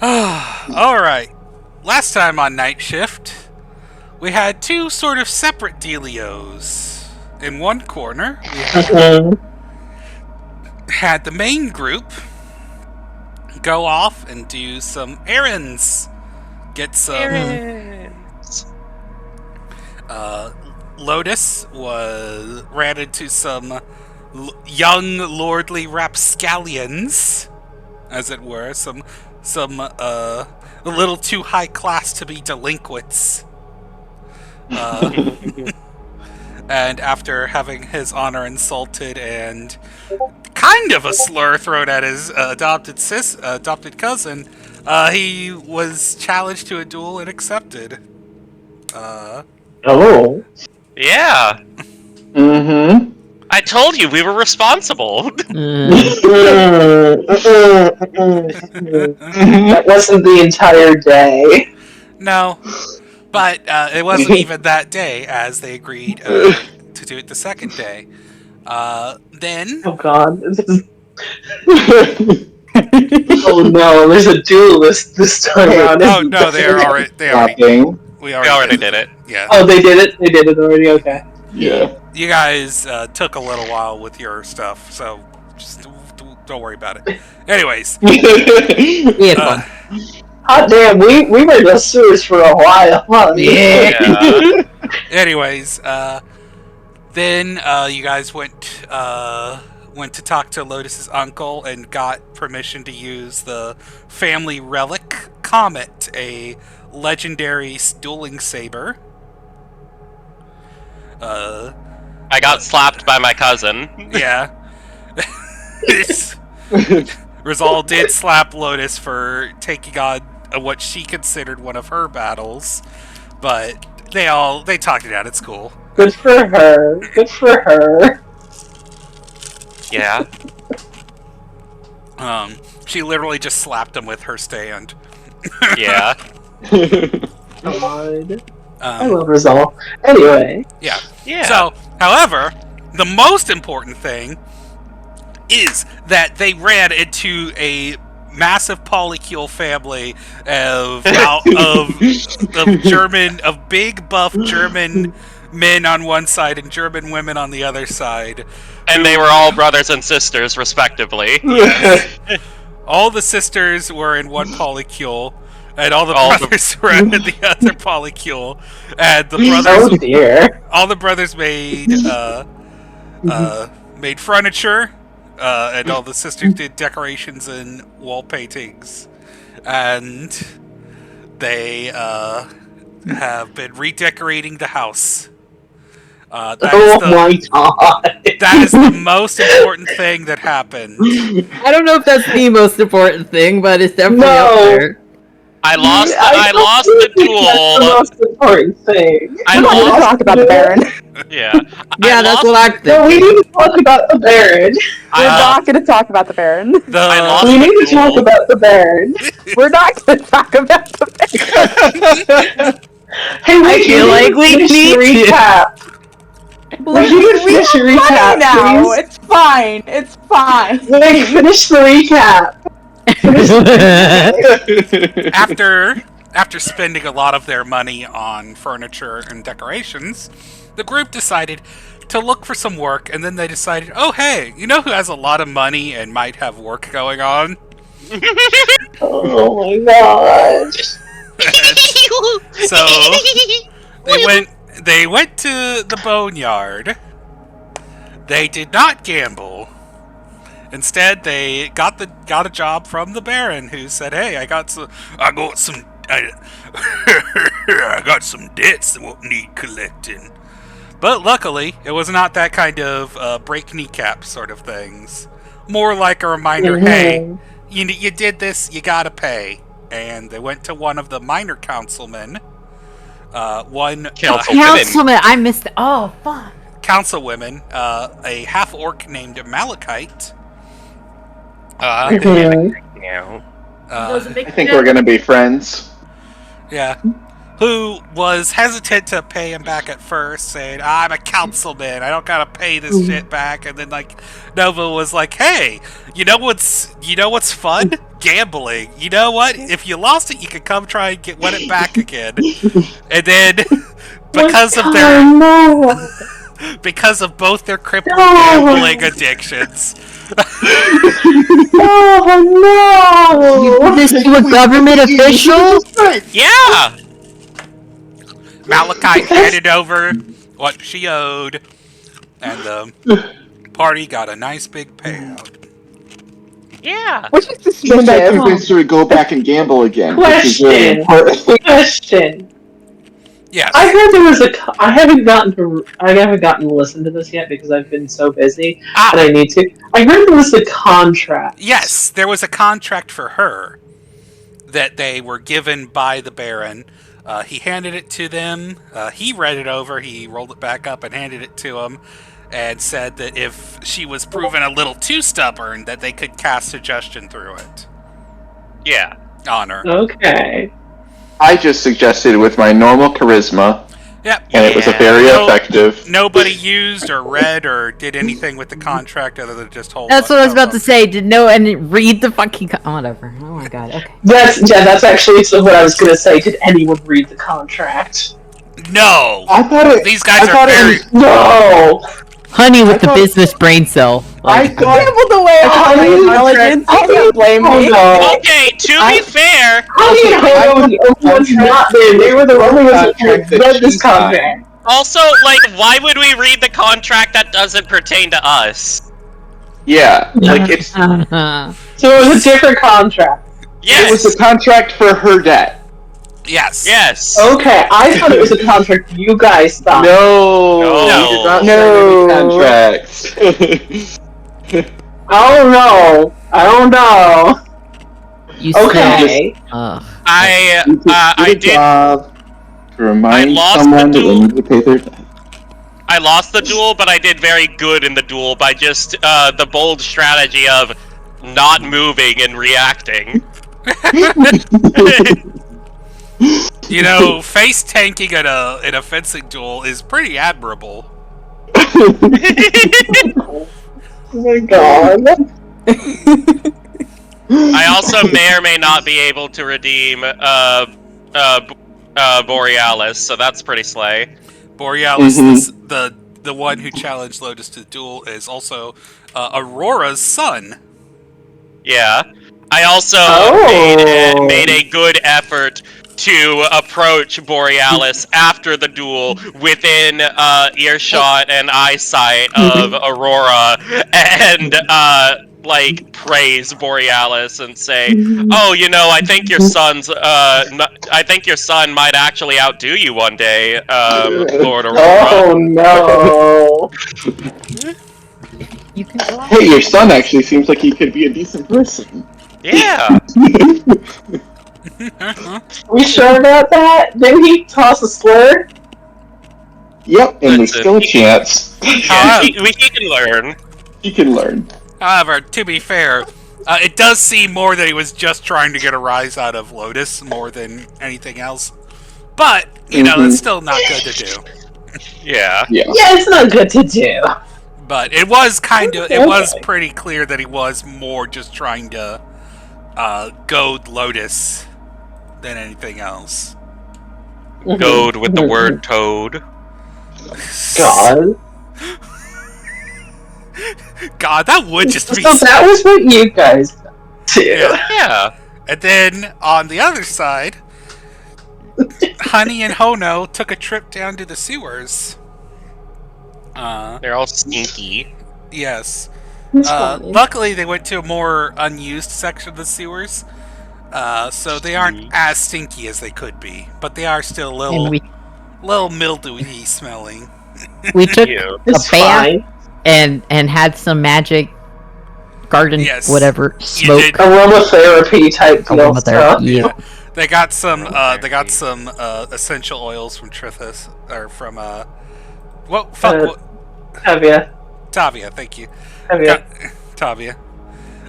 Alright. Last time on Night Shift, we had two sort of separate dealios. In one corner, we had the main group go off and do some errands. Get some... Errands. Lotus ran into some young lordly rapscallions, as it were, some a little too high class to be delinquents. And after having his honor insulted and kind of a slur thrown at his adopted cousin, he was challenged to a duel and accepted. Oh. Yeah. Mm-hmm. I told you we were responsible. That wasn't the entire day. No, but it wasn't even that day, as they agreed to do it the second day. Then... Oh god. Oh no, there's a duelist this time around. Oh no, we already did it. Yeah. Oh, they did it? They did it already? Okay. Yeah. You guys took a little while with your stuff, so just don't worry about it. Anyways. Hot damn, we were in the sewers for a while. Huh? Yeah. Anyways, then you guys went to talk to Lotus's uncle and got permission to use the family relic Comet, a legendary dueling saber. I got slapped by my cousin. Yeah. Rizal did slap Lotus for taking on what she considered one of her battles, but they talked it out at school. Good for her. Good for her. Yeah. She literally just slapped him with her stand. Yeah. God. I love Rizal. Anyway. Yeah. Yeah. So, however, the most important thing is that they ran into a massive polycule family of big buff German men on one side and German women on the other side. And they were all brothers and sisters, respectively. Yes. All the sisters were in one polycule, and all the brothers were in the other polycule. And the brothers, all the brothers made made furniture, and all the sisters did decorations and wall paintings, and they have been redecorating the house. My god! That is the most important thing that happened. I don't know if that's the most important thing, but it's definitely up there. I lost the duel. That's the most important thing. I want to talk about the Baron. Yeah. Yeah, that's what I think. No, we need to talk about the Baron. We're not going to talk about the Baron. We need to talk about the Baron. We're not going to talk about the Baron. Hey, I feel like we need to recap. We should finish the recap now. please. It's fine. It's fine. Wait, finish the recap. After spending a lot of their money on furniture and decorations, the group decided to look for some work, and then they decided, oh hey, you know who has a lot of money and might have work going on? Oh my god. So they went to the boneyard. They did not gamble. Instead, they got a job from the Baron, who said, "Hey, I got some debts that won't need collecting." But luckily, it was not that kind of break kneecap sort of things. More like a reminder, hey, you did this, you gotta pay. And they went to one of the minor councilmen. Councilman, I missed it. Oh, fuck. Councilwomen, a half-orc named Malachite. I think we're gonna be friends. Yeah. who was hesitant to pay him back at first, saying, "I'm a councilman, I don't gotta pay this shit back." And then like Nova was like, "Hey, you know what's fun? Gambling. You know what? If you lost it, you could come try and win it back again." And then because of both their crippling gambling addictions. Oh no! You did this to a government official? Yeah. Malachi handed over what she owed, and the party got a nice big payout. Yeah. Which is He's not suspicious. convinced her to go back and gamble again. Which is really important. Question. Yes. I heard there was I haven't gotten to listen to this yet because I've been so busy and I need to. I heard there was a contract. Yes, there was a contract for her that they were given by the Baron. He handed it to them. He read it over. He rolled it back up and handed it to him, and said that if she was proven a little too stubborn, that they could cast suggestion through it Yeah. on her. Okay. I just suggested with my normal charisma, Yep. and it was a very effective. Nobody used or read or did anything with the contract other than just hold. That's what I was about to say. Did no and read the fucking whatever. Oh my god. Okay. That's actually what I was gonna say. Did anyone read the contract? No. I thought it. These guys are very. No. Honey with the thought- business brain cell. I Like, thought. Gambled away all my intelligence. You can't blame me. no. Okay, to be fair, Everyone's not there. They were the only ones that Contract that read this she signed. contract. also, like, why would we read the contract that doesn't pertain to us? Yeah, like it's. So it was a different contract. Yes. It was a contract for her debt. Yes. Yes. Okay, I thought it was a contract you guys thought. No, No. we did not No. sign any contracts. I don't know. you Okay. I did. To remind I lost someone the that they need to pay their debt. I lost the duel, but I did very good in the duel by just the bold strategy of not moving and reacting. You know, face tanking in a fencing duel is pretty admirable. Oh my god. I also may or may not be able to redeem Borealis, so that's pretty slay. Borealis, the one who challenged Lotus to the duel, is also Aurora's son. Yeah. I also made a good effort to approach Borealis after the duel within earshot and eyesight of Aurora and like praise Borealis and say, "Oh, you know, I think your son's I think your son might actually outdo you one day, Lord Aurora." Oh no. You can go out. Hey, your son actually seems like he could be a decent person. Yeah. We sure about that? Didn't he toss a slur? Yep, and there's Listen, still a chance. Yeah, he can learn. He can learn. However, to be fair, it does seem more that he was just trying to get a rise out of Lotus more than anything else. But, you know, that's still not good to do. Yeah. Yeah. Yeah, it's not good to do. But it was it was pretty clear that he was more just trying to goad Lotus than anything else. Goad with the word toad. God. God, that would just be So that was what you guys do. Yeah. Yeah. And then, on the other side, Honey and Hono took a trip down to the sewers. They're all stinky. Yes. It's funny. Luckily, they went to a more unused section of the sewers, so they aren't as stinky as they could be. But they are still a And little mildewy smelling. we took Ew. It's a bath fine. and had some magic garden Yes. whatever You smoke. did. Aromatherapy type deal stuff. Aromatherapy, yeah. They got some. They got some essential oils from Trithis, or from what? Fuck. Uh, what? Have ya? Tavia. Thank you. Have ya? Tavia.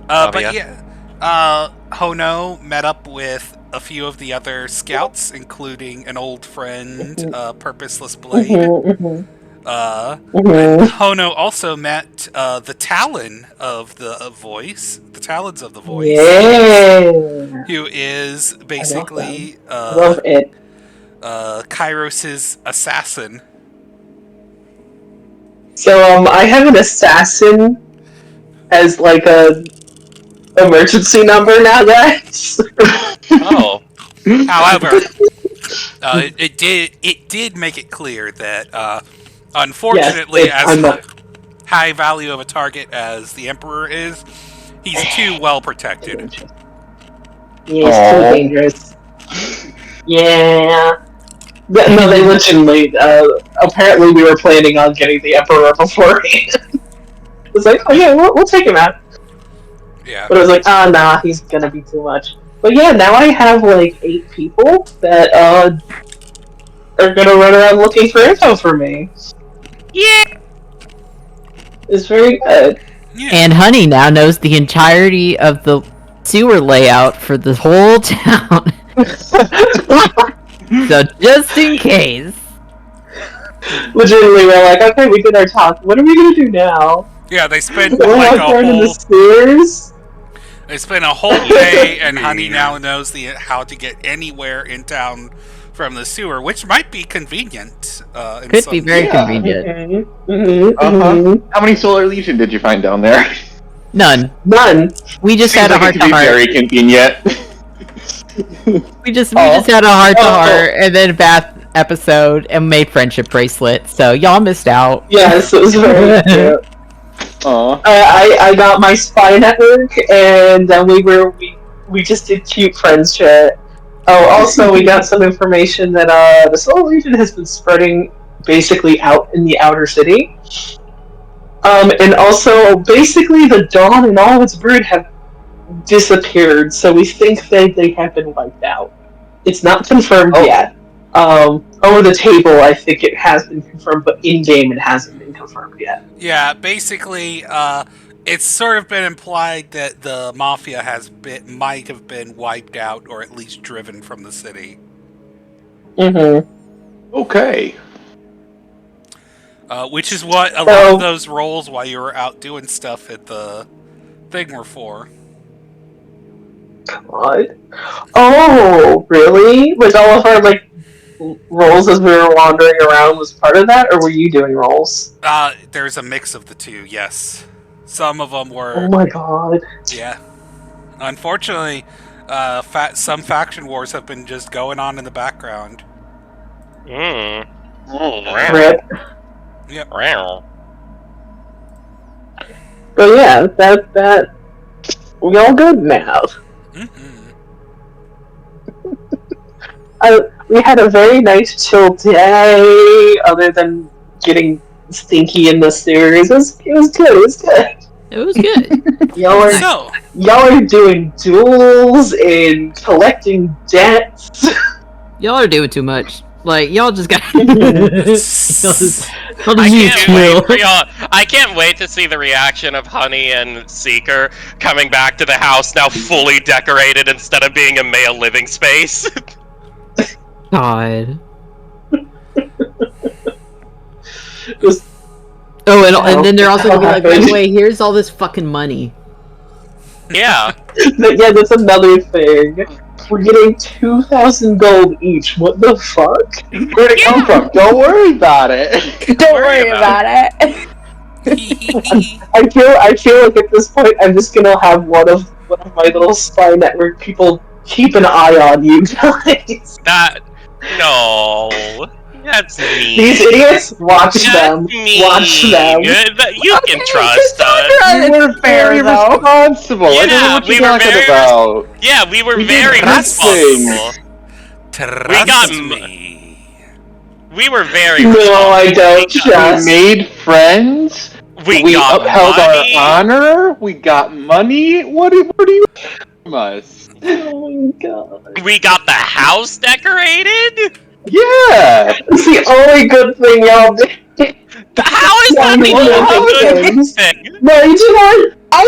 Tavia. But yeah, Hono met up with a few of the other scouts, including an old friend, Purposeless Blade. Mhm, Hono also met the Talon of the Voice, the Talons of the Voice, Yeah. who is basically I love it. Kairos' assassin. So I have an assassin as like a emergency number now, guys. Oh. However, it did make it clear that unfortunately, as I'm not. high value of a target as the Emperor is, he's too well protected. Yeah, it's too dangerous. Yeah. No, they legitimately. Apparently, we were planning on getting the Emperor beforehand. It's like, oh yeah, we'll take him out. Yeah. But it was like, nah, he's gonna be too much. But yeah, now I have like 8 people that are gonna run around looking for info for me. Yeah. It's very good. Yeah. And Honey now knows the entirety of the sewer layout for the whole town. So just in case. Legitimately, we're like, okay, we did our talk. What are we gonna do now? Yeah, they spent We're like not going in the sewers. they spent a whole day, and Honey now knows how to get anywhere in town from the sewer, which might be convenient. Could be very Yeah. convenient. How many Solar Legion did you find down there? None. None. We just Seems had a like heart it to could be heart. very convenient. We just had a heart to heart, and then Bath episode, and made friendship bracelets. So y'all missed out. Yes, it was very cute. Aw. I got my spy network, and then we just did cute friends chat. Oh, also we got some information that the Solar Legion has been spreading basically out in the outer city. And also basically the Dawn and all its brood have disappeared, so we think they have been wiped out. It's not confirmed yet. Over the table, I think it has been confirmed, but in game, it hasn't been confirmed yet. Yeah, basically, it's sort of been implied that the Mafia might have been wiped out, or at least driven from the city. Mm-hmm. Okay. Which is what a lot of those roles while you were out doing stuff at the thing were for. God. Oh, really? Like all of our roles as we were wandering around was part of that, or were you doing roles? There's a mix of the two. Yes, some of them were. Oh my god. Yeah. Unfortunately, some faction wars have been just going on in the background. Mm. Rip. Yep. But yeah, that we all good now. Mm-hmm. We had a very nice chill day, other than getting stinky in the sewers. It was good. It was good. It was good. Y'all are doing duels and collecting debts. Y'all are doing too much. Like y'all just got. I can't wait to see the reaction of Honey and Seeker coming back to the house now fully decorated instead of being a male living space. God. Oh, and then they're also gonna be like, by the way, here's all this fucking money. Yeah. Yeah, that's another thing. We're getting 2,000 gold each. What the fuck? Where'd it come from? Don't worry about it. Don't worry about it. I feel like at this point I'm just gonna have one of my little spy network people keep an eye on you guys. No. That's mean. These idiots, watch them. Mean. Watch them. You can trust us. You were very responsible. I don't know what you're talking about. Yeah, we were We very did responsible. We were very No, I don't We trust. made friends. We got upheld money. our honor. We got money. What do you want from us? Oh my god. We got the house decorated? Yeah. It's the only good thing y'all did. How is that the only good thing? No, you did not.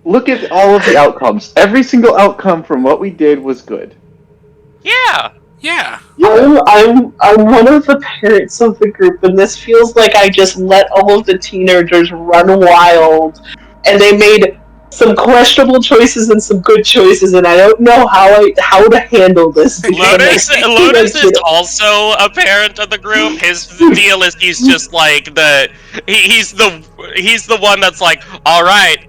Look at all of the outcomes. Every single outcome from what we did was good. Yeah. Yeah. I'm one of the parents of the group, and this feels like I just let all of the teenagers run wild, and they made some questionable choices and some good choices, and I don't know how to handle this because I'm like, Lotus is also a parent of the group. His deal is he's just like he's the one that's like, all right,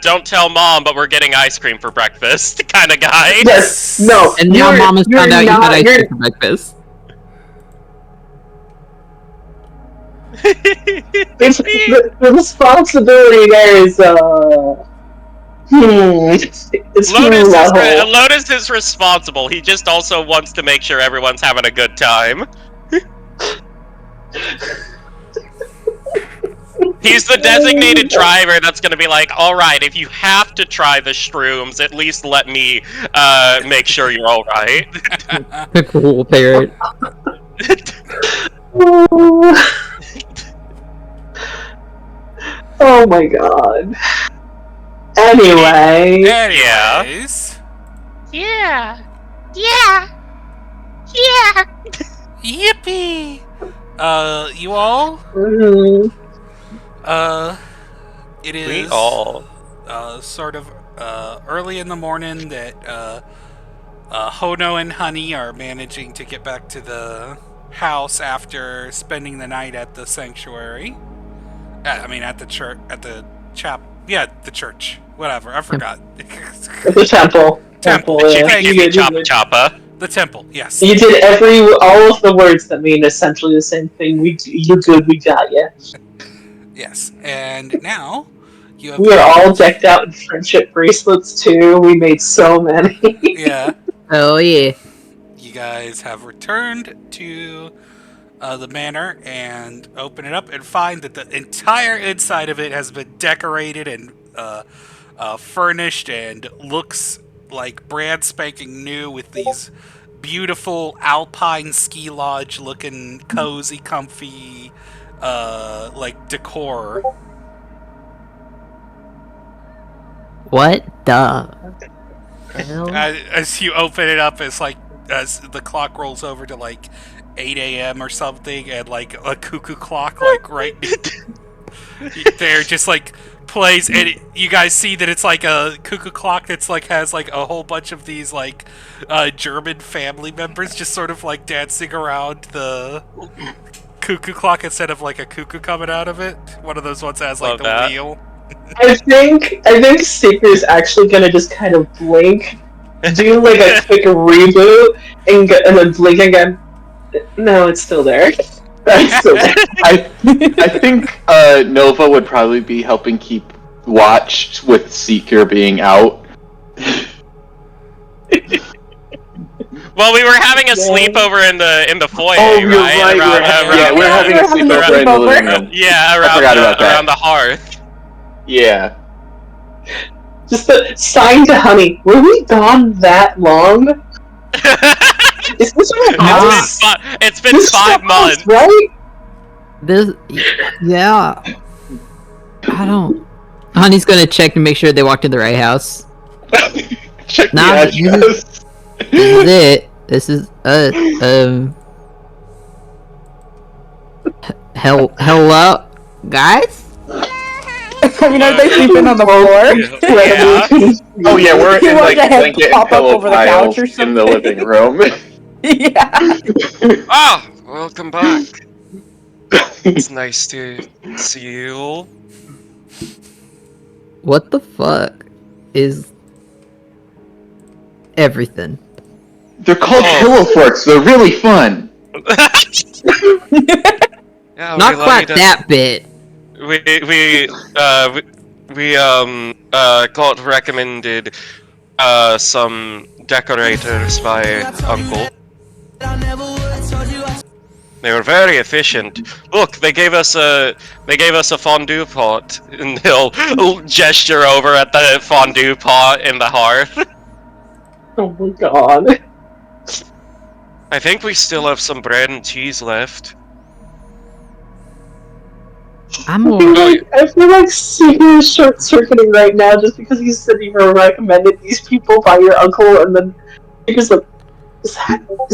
don't tell mom, but we're getting ice cream for breakfast, kind of guy. Yes, no, And now mom has found out you got ice cream for breakfast. It's the responsibility there is it's Lotus is responsible. He just also wants to make sure everyone's having a good time. He's the designated driver that's going to be like, all right, if you have to try the shrooms, at least let me make sure you're all right. The cool parent. Oh my god. Anyway. Anyways. Yeah. Yeah. Yeah. Yippee! You all? It is We all. sort of early in the morning that Hono and Honey are managing to get back to the house after spending the night at the sanctuary. At the church, the church. Whatever, I forgot. The temple. Temple. Yeah. Choppa. The temple, yes. You did all of the words that mean essentially the same thing. You good, we got you. Yes, and now you have. We are all decked out in friendship bracelets too. We made so many. Yeah. Oh yeah. You guys have returned to the manor and open it up and find that the entire inside of it has been decorated and furnished and looks like brand spanking new with these beautiful alpine ski lodge looking cozy, comfy decor. What the hell? As you open it up, it's like as the clock rolls over to like 8 a.m. or something, and like a cuckoo clock like right there just like plays, and you guys see that it's like a cuckoo clock that's like has like a whole bunch of these like German family members just sort of like dancing around the cuckoo clock instead of like a cuckoo coming out of it. One of those ones that has like the wheel. I think Seeker's actually gonna just kind of blink, do like a quick reboot, and then blink again. No, it's still there. It's still there. I think Nova would probably be helping keep watch with Seeker being out. Well, we were having a sleepover in the foyer, oh, you're right? We're having a sleepover in the living room. Yeah, around the hearth. Yeah. Just a sign to Honey. Were we gone that long? Is this our house? It's been 5 months, right? Yeah. I don't. Honey's gonna check to make sure they walked in the right house. Check Nah, the address. This is it. This is hello, guys. I mean, are they sleeping on the floor? Yeah. Oh yeah, we're You in want like to have blanket pop up pillow over the piles couch or in something? the living room. Yeah. Ah, welcome back. It's nice to see you all. What the fuck is everything? They're called pillow forts. They're really fun. Yeah, Not quite that bit. We got recommended some decorators by Uncle. They were very efficient. Look, they gave us a fondue pot, and they'll gesture over at the fondue pot in the hearth. Oh my god. I think we still have some bread and cheese left. I feel like Seeker is short-circuiting right now just because he's sitting here recommended these people by your uncle, and then Seeker's like, is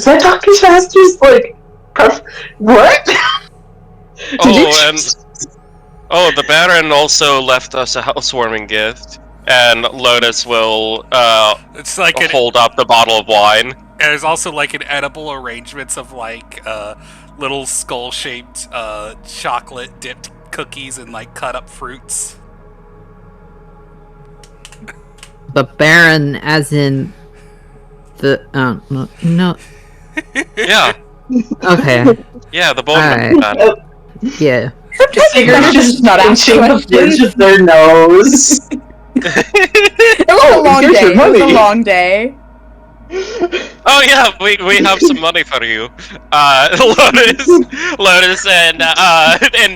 that Dr. Faster's, like, what? The Baron also left us a housewarming gift, and Lotus will It's like hold up the bottle of wine. And there's also like an edible arrangements of like little skull-shaped chocolate dipped cookies and like cut up fruits. The Baron, as in the no. Yeah. Okay. Yeah, the bone Alright. man. Yeah. Seeker's just not inching asking the bridge of their nose. It was a long here's day. your It was a money. long day. Oh yeah, we have some money for you. Lotus and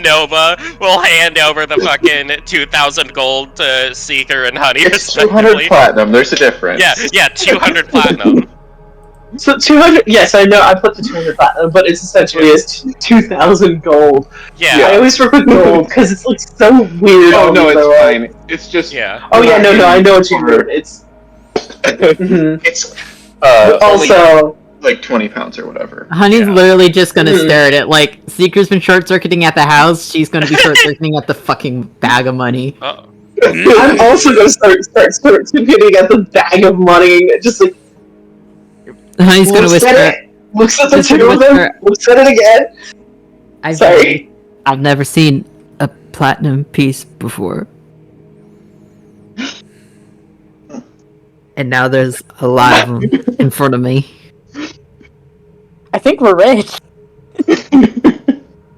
Nova will hand over the fucking 2,000 gold to Seeker and Honey It's respectively. 200 platinum. There's a difference. Yeah, 200 platinum. So 200, yes, I know, I put the 200 platinum, but it's essentially 2,000 gold. Yeah. I always work with gold because it's like so weird. Oh on no, me, it's though. fine. It's just. Yeah. Oh yeah, no, I know what you mean. It's. Mhm. It's Also, only like 20 pounds or whatever. Honey's Yeah. literally just gonna stare at it like Seeker's been short-circuiting at the house. She's gonna be short-circuiting at the fucking bag of money. I'm also gonna start hitting at the bag of money, just like Honey's gonna looks at whisper. it, looks at the Just two of them, whisper. looks at it again. Sorry. I've never seen a platinum piece before. And now there's a lot of them in front of me. I think we're rich.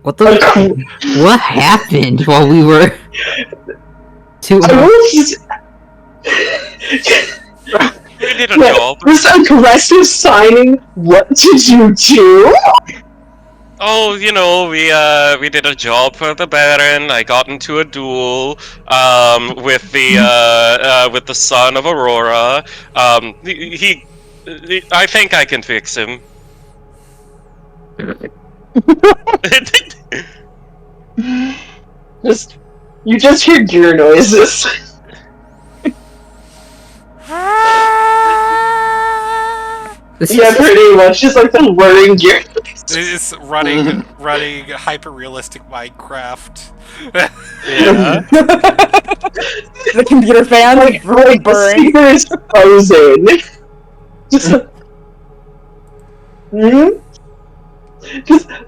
What the? What happened while we were? I will just. We did a Yeah, job. this aggressive signing. What did you do? Oh, we did a job for the Baron. I got into a duel with the son of Aurora. I think I can fix him. You just hear gear noises. Yeah, pretty much, just like the whirring gear. It's running hyper realistic Minecraft. Yeah. The computer fan Like the burning. speaker is frozen. Just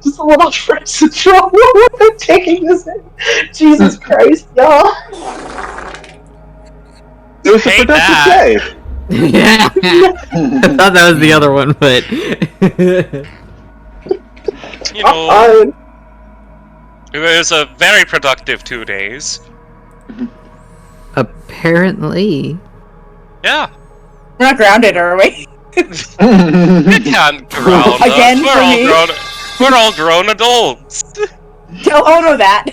just a little frozen from taking this in. Jesus Christ, y'all. It was a Hate productive that. day. Yeah. I thought that was the other one, but You know, Fine. it was a very productive 2 days. apparently, Yeah. We're not grounded, are we? You can't ground us. Again We're for all me? We're all grown adults. Oh no, that.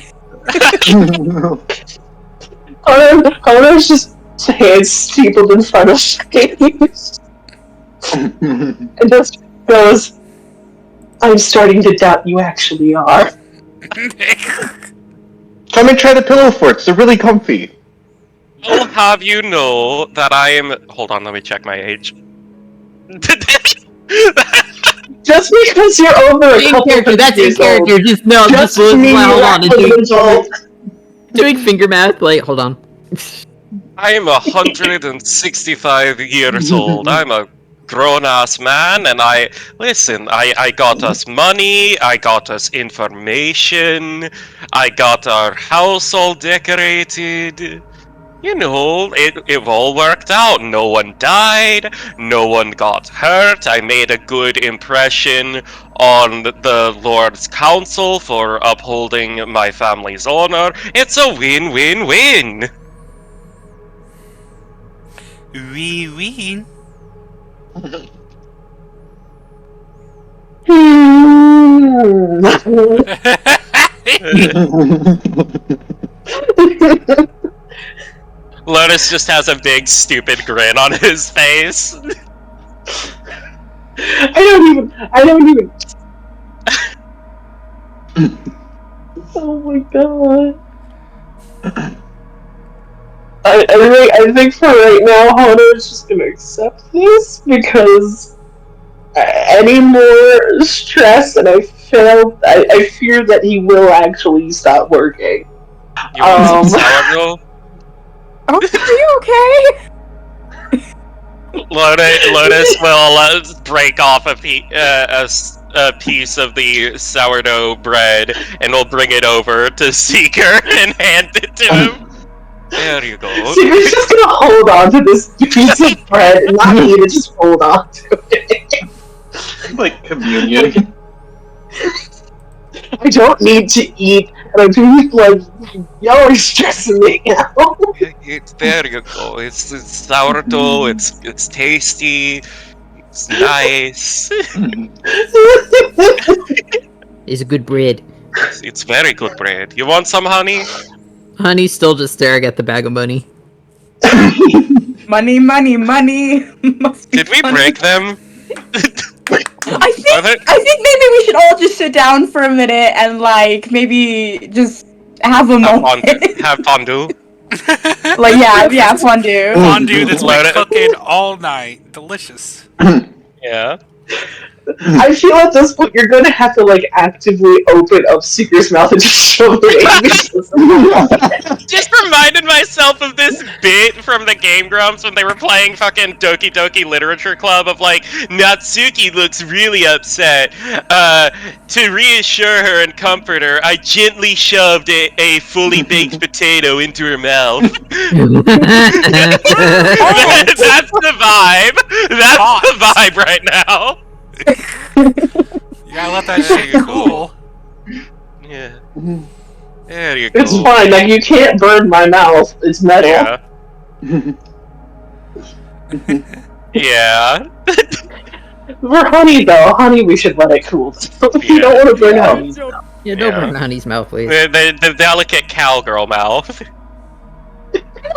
Connor's just hands steepled in front of James. And just goes, I'm starting to doubt you actually are. Come and try the pillow forts. They're really comfy. I'll have you know that I am. Hold on, let me check my age. Just because you're over a in couple character. That's in years old, character. Just no. just Just mean hold you're on. an Doing, adult. doing finger math. Like, hold on. I am 165 years old. I'm a grown-ass man, and I got us money, I got us information, I got our house all decorated. You know, it all worked out. No one died, no one got hurt. I made a good impression on the Lord's Council for upholding my family's honor. It's a win-win-win. Wee wee. Lotus just has a big stupid grin on his face. I don't even. Oh my god. I think for right now, Hana is just gonna accept this because any more stress, and I fear that he will actually stop working. You want some sourdough? Oh, are you okay? Lotus will break off a piece of the sourdough bread and will bring it over to Seeker and hand it to him. There you go. Seeker's just gonna hold on to this piece of bread and not eat it, just hold on to it. Like communion. I don't need to eat, and I do like y'all are stressing me out. There you go. It's sourdough. It's tasty. It's nice. It's good bread. It's very good bread. You want some honey? Honey's still just staring at the bag of money. Money, money, money. Must be Did we funny. break them? I think maybe we should all just sit down for a minute and like maybe just have a moment. Have fondue. Like yeah, fondue. Fondue that's been cooking all night. Delicious. Yeah. I feel at this point you're gonna have to like actively open up Seeker's mouth and just shove it. Just reminded myself of this bit from the Game Grumps when they were playing fucking Doki Doki Literature Club of like, Natsuki looks really upset. To reassure her and comfort her, I gently shoved a fully baked potato into her mouth. That's the vibe. That's the vibe right now. You gotta let that shit cool. Yeah. There you go. It's fine, like you can't burn my mouth. It's metal. Yeah. Yeah. For honey though, honey we should let it cool. You don't want to burn honey. Yeah, don't burn Honey's mouth, please. The delicate cowgirl mouth.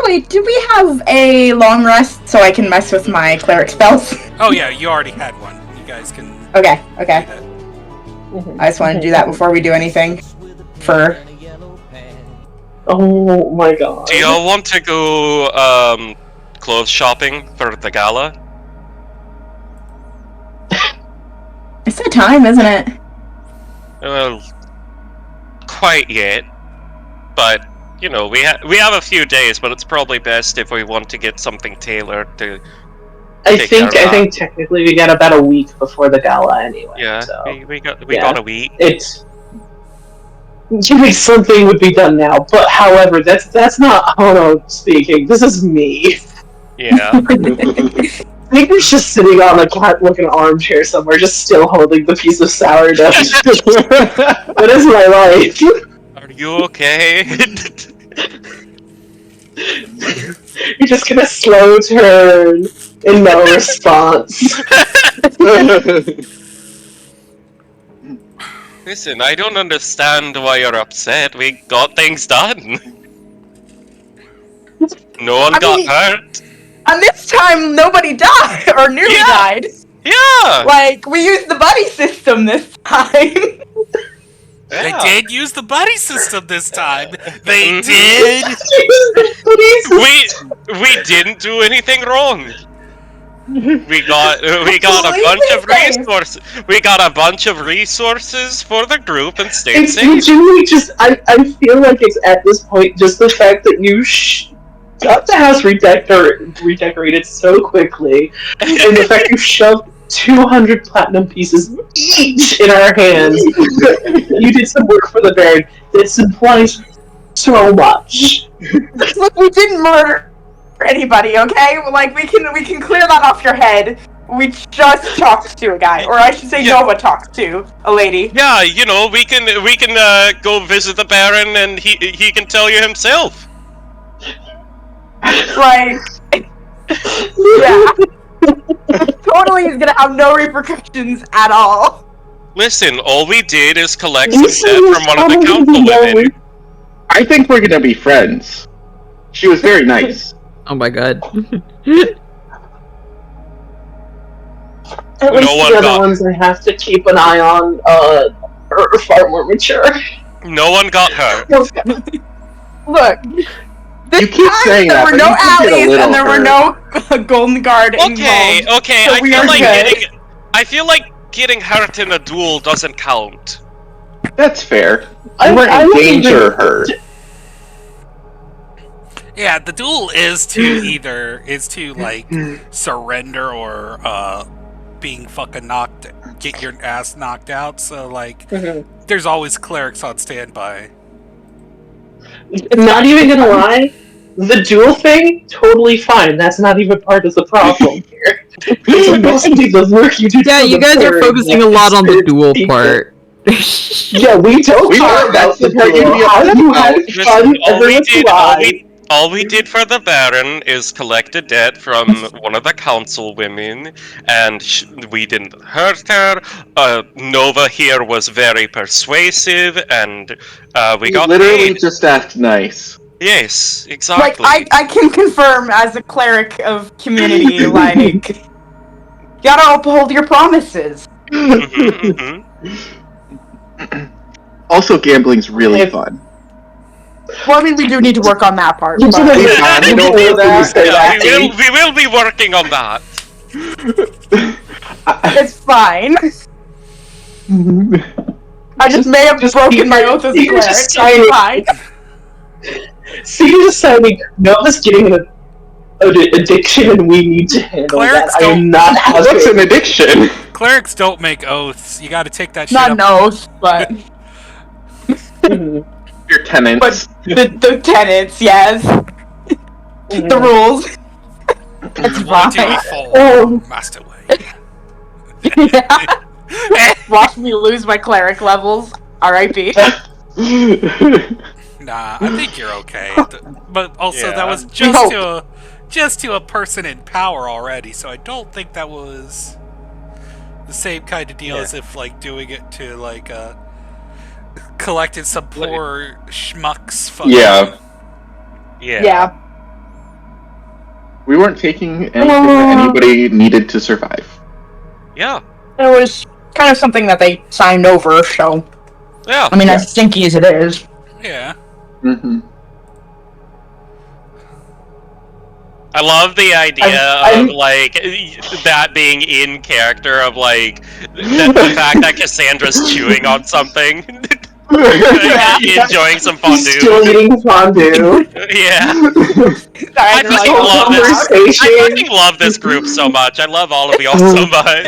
Wait, do we have a long rest so I can mess with my cleric spells? Oh yeah, you already had one. You guys can. Okay. do that. I just want to do that before we do anything. Oh my god. Do y'all want to go clothes shopping for the gala? It's that time, isn't it? Well, quite yet, but you know we have a few days, but it's probably best if we want to get something tailored to. I think technically we got about a week before the gala anyway. Yeah, so. we got a week. It's maybe something would be done now, but however, that's not Hono speaking. This is me. Yeah. I think we're just sitting on a cat-looking armchair somewhere, just still holding the piece of sourdough. What is my life? Are you okay? You're just gonna slow turn in no response. Listen, I don't understand why you're upset. We got things done. No one got hurt. And this time, nobody died, or nearly died. Yeah! Like, we used the buddy system this time. They did use the buddy system this time. They did. We didn't do anything wrong. We got a bunch of resources. We got a bunch of resources for the group and stayed It's safe. genuinely just I feel like it's at this point just the fact that you got the house redecorated so quickly, and the fact you shoved 200 platinum pieces each in our hands. You did some work for the Baron. This implies so much. Look, we didn't murder anybody, okay? Like, we can clear that off your head. We just talked to a guy, or I should say Nova talked to a lady. Yeah, you know, we can go visit the Baron and he can tell you himself. Like, yeah. Totally is gonna have no repercussions at all. Listen, all we did is collect some debt from one of the council women. I think we're gonna be friends. She was very nice. Oh my god. At least No one the other got- ones I have to keep an eye on are far more mature. No one got hurt. Look. You keep saying there that, were but no you could get a alleys little and there were hurt. no golden guard Okay, involved. okay. So I we feel are like good. getting hurt in a duel doesn't count. That's fair. I You weren't in wouldn't danger even- or hurt. Yeah, the duel is to like surrender or being fucking get your ass knocked out. So like, there's always clerics on standby. I'm not even gonna lie. The duel thing, totally fine. That's not even part of the problem here. It's mostly the work you do. Yeah, for you the guys are bird focusing a that lot on the spirits duel people. part. Yeah, we don't We care are, about that's the the part you'd duel. be How upset you about. had Listen, fun, everyone's all we did for the Baron is collect a debt from one of the council women, and we didn't hurt her. Nova here was very persuasive, and we You got literally paid. just act nice. Yes, Like, exactly. I can confirm as a cleric of community, like, you gotta uphold your promises. Mhm, mhm. Also, gambling's really fun. Well, I mean, we do need to work on that part. You But... don't Hey, God, I don't feel that. Yeah, we will be working on that. It's fine. I just may have broken my oath as a cleric. It's fine. Secret deciding Nova's getting an addiction and we need to handle Clerics that. I am don't- not What's an having addiction? Clerics don't make oaths. You got to take that shit Not up. an oath, but Your tenants. the tenets, yes. The rules. It's Want to be fine. full, Master Wayne. Watch me lose my cleric levels. R.I.P. Nah, I think you're okay. But also, Yeah. that was hope. just to a person in power already, so I don't think that was the same kind of deal as if like doing it to like collected some poor schmucks. Fucking... Yeah. Yeah. We weren't taking anything that anybody needed to survive. Yeah. It was kind of something that they signed over, so Yeah. I mean, as stinky as it is. Yeah. Mm-hmm. I love the idea of like that being in character of like the fact that Cassandra's chewing on something, enjoying some fondue. Still eating fondue. Yeah, I fucking love this. I fucking love this group so much. I love all of y'all so much.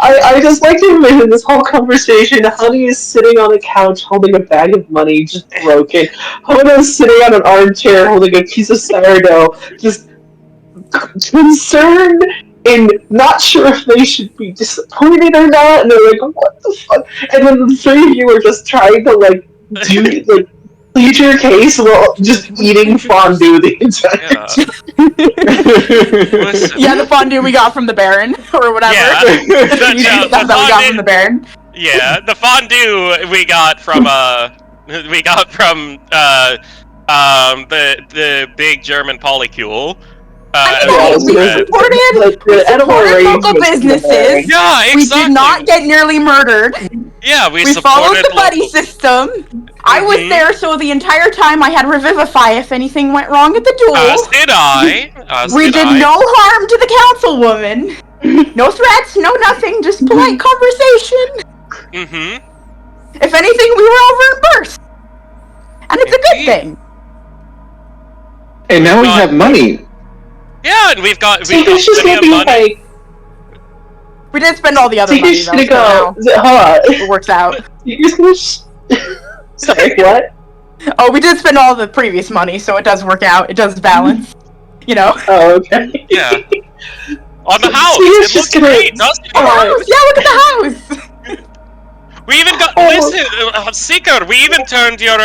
I just like to envision this whole conversation. Honey is sitting on a couch holding a bag of money, just broken. Hoda is sitting on an armchair holding a piece of sourdough, just concerned and not sure if they should be disappointed or not. And they're like, what the fuck? And then the three of you are just trying to, like, plead your case while just eating fondue the entire time. Listen. Yeah, the fondue we got from the Baron, or whatever. Yeah, that we got from the Baron. Yeah, the fondue we got from the big German polycule. We supported local businesses. Yeah, exactly. We did not get nearly murdered. Yeah, we followed supported the buddy system. I was there, so the entire time I had Revivify if anything went wrong at the duel. As did I. We did no harm to the councilwoman. No threats, no nothing, just polite conversation. Mm-hmm. If anything, we were all reimbursed. And it's a good thing. And now we have money. Yeah, and we've got So this is plenty gonna of be money. like. We did spend all the other So money, you're just gonna though, go. so Hold on. it works out. You're just gonna. Sorry, what? Oh, we did spend all the previous money, so it does work out. It does balance. You know? Oh, okay. Yeah. On the house. So you're It just looks gonna- great, doesn't it? Yeah, look at the house! We even got listen, Seeker. We even turned your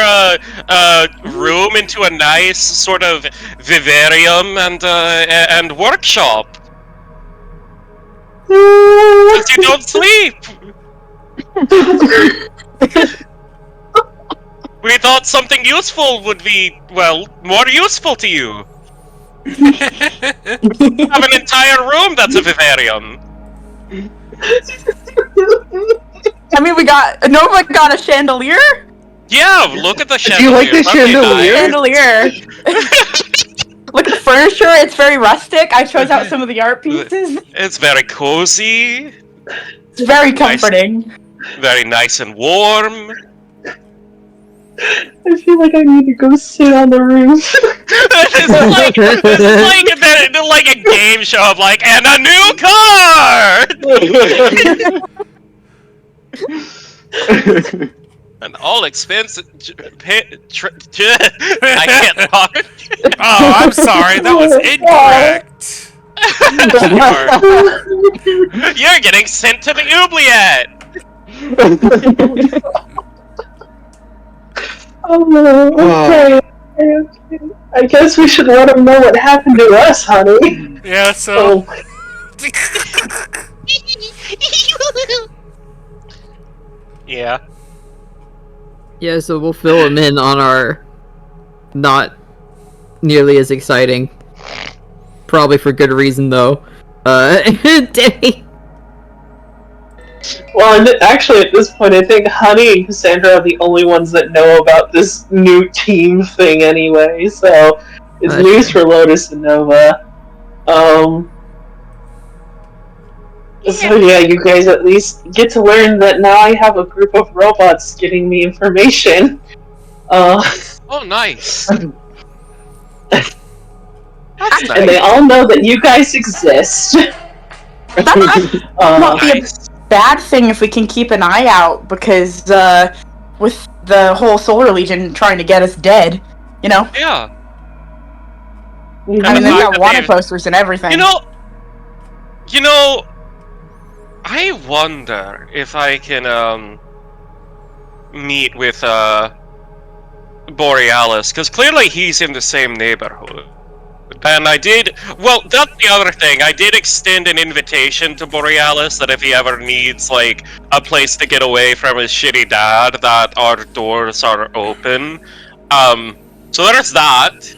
room into a nice sort of vivarium and workshop. Because you don't sleep. We thought something useful would be, well, more useful to you. Have an entire room that's a vivarium. I mean, Nova got a chandelier. Yeah, look at the Do chandelier. you like the That'd be nice. Chandelier. Look at the furniture. It's very rustic. I chose out some of the art pieces. It's very cozy, It's very Nice. comforting. very nice and warm. I feel like I need to go sit on the roof. This is like a game show of like, and a new card! An all expense. I can't talk. Oh, I'm sorry, that was incorrect. You're getting sent to the oubliette. Okay. I guess we should let them know what happened to us, honey. Yeah, so. Oh, Yeah. Yeah, so we'll fill him in on our not nearly as exciting. Probably for good reason, though. Day. well, and actually, at this point, I think Honey and Cassandra are the only ones that know about this new team thing anyway, so it's news for Lotus and Nova. So yeah, you guys at least get to learn that now I have a group of robots giving me information. Oh, nice. That's And they all know that you guys exist. Not be a nice. bad thing if we can keep an eye out, because with the whole Solar Legion trying to get us dead, you know. Yeah. I mean, the they've fact got that water they've- posters and everything. You know, I wonder if I can meet with Borealis, because clearly he's in the same neighborhood. And I did, well, that's the other thing. I did extend an invitation to Borealis that if he ever needs, like, a place to get away from his shitty dad, that our doors are open. So there's that.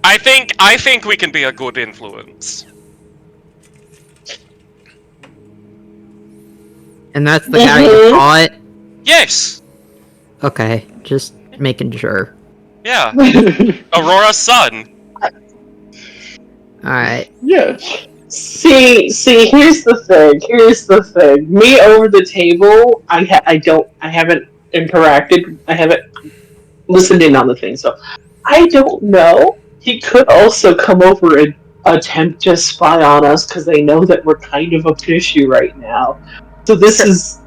I think we can be a good influence. And that's the guy you fought? Yes! Okay, just making sure. Yeah. Aurora's son. Alright. Yeah. See, here's the thing. Me over the table, I haven't interacted, I haven't listened in on the thing, so I don't know. He could also come over and attempt to spy on us because they know that we're kind of a issue right now. So this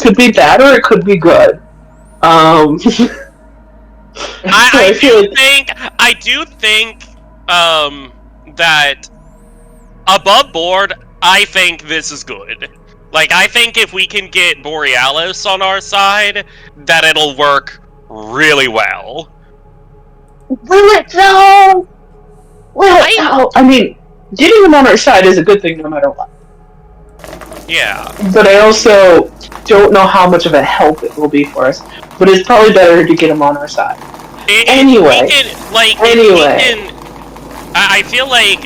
could be bad or it could be good. I do think that above board, I think this is good. Like, I think if we can get Borealis on our side, that it'll work really well. Will it though? I mean, getting him on our side is a good thing no matter what. Yeah. But I also don't know how much of a help it will be for us. But it's probably better to get him on our side. Anyway. I feel like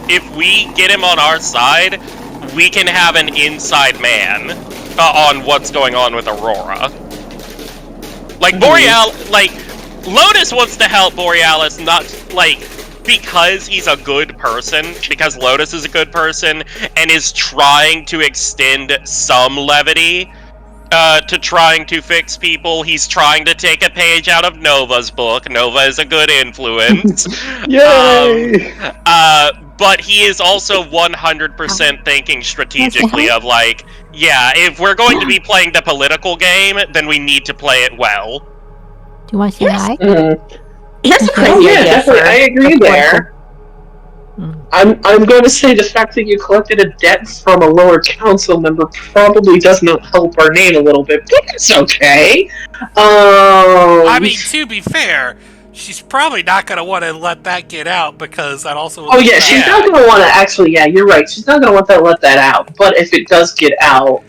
if we get him on our side, we can have an inside man on what's going on with Aurora. Like, Lotus wants to help Borealis, not, like, because he's a good person, because Lotus is a good person, and is trying to extend some levity to trying to fix people. He's trying to take a page out of Nova's book. Nova is a good influence. Yay! But he is also 100% thinking strategically of, like, yeah, if we're going to be playing the political game, then we need to play it well. Do you want to say hi? Here's a crazy Yeah, idea definitely. for I agree there. Mm. I'm going to say the fact that you collected a debt from a lower council member probably does not help our name a little bit, but it's okay. I mean, to be fair, she's probably not going to want to let that get out because that also. Oh yeah, she's not going to want to actually. Yeah, you're right. She's not going to want to let that out. But if it does get out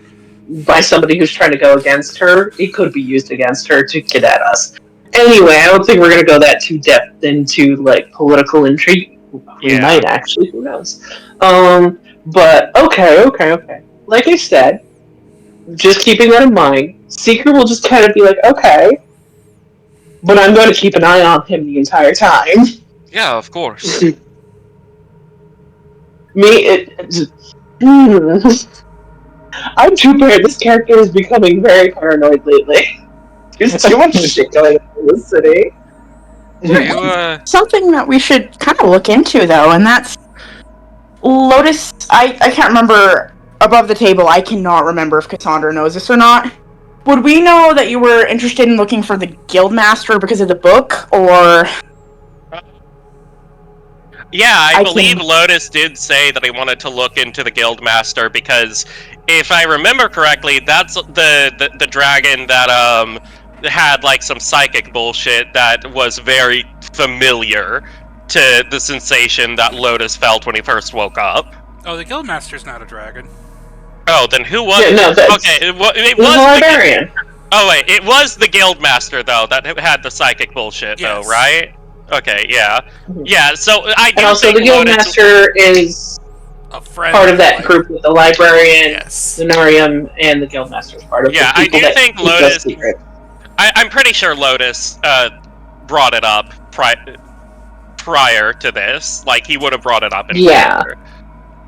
by somebody who's trying to go against her, it could be used against her to get at us. Anyway, I don't think we're going to go that too depth into like political intrigue. We might actually. Who knows? But okay. Like I said, just keeping that in mind, Seeker will just kind of be like, okay, but I'm going to keep an eye on him the entire time. Yeah, of course. I'm too paranoid. This character is becoming very paranoid lately. There's too much shit going on in this city. Something that we should kind of look into, though, and that's Lotus. I can't remember above the table. I cannot remember if Cassandra knows this or not. Would we know that you were interested in looking for the Guildmaster because of the book, or? Yeah, I believe Lotus did say that he wanted to look into the Guildmaster because, if I remember correctly, that's the dragon that had like some psychic bullshit that was very familiar to the sensation that Lotus felt when he first woke up. Oh, the Guildmaster's not a dragon. Oh, then who was? Yeah, no, that's, okay, it was the librarian. Oh wait, it was the Guildmaster though that had the psychic bullshit though, right? Okay, yeah, yeah. So I do and also think the Guildmaster is a friend part of that group with the librarian, Lunarium, and the Guildmaster is part of. Yeah, the people I do think Lotus. Secret. I'm pretty sure Lotus brought it up prior to this. Like he would have brought it up. Yeah.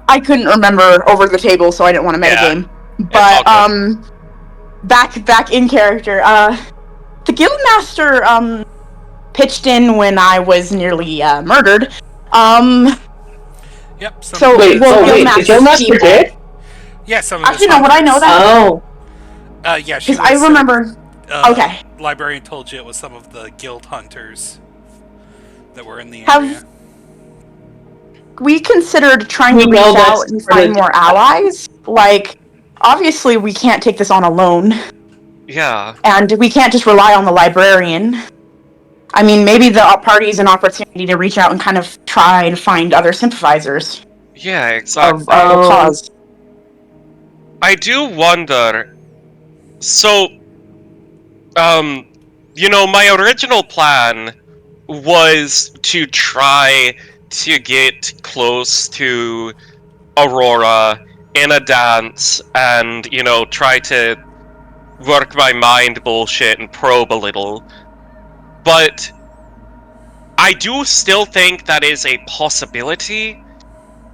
I couldn't remember over the table, so I didn't want to metagame. Yeah. But back in character, the Guildmaster pitched in when I was nearly murdered. Yep. So wait, the Guildmaster did? Yeah, some of actually, no. Would I know that? Oh. Yeah, because I remember. Okay. Librarian told you it was some of the guild hunters that were in the area. We considered trying to reach out and find more allies. Like, obviously, we can't take this on alone. Yeah. And we can't just rely on the librarian. I mean, maybe the party is an opportunity to reach out and kind of try to find other sympathizers. Yeah, exactly. Of our cause. I do wonder. So, you know, my original plan was to try to get close to Aurora in a dance and, you know, try to work my mind bullshit and probe a little. But I do still think that is a possibility.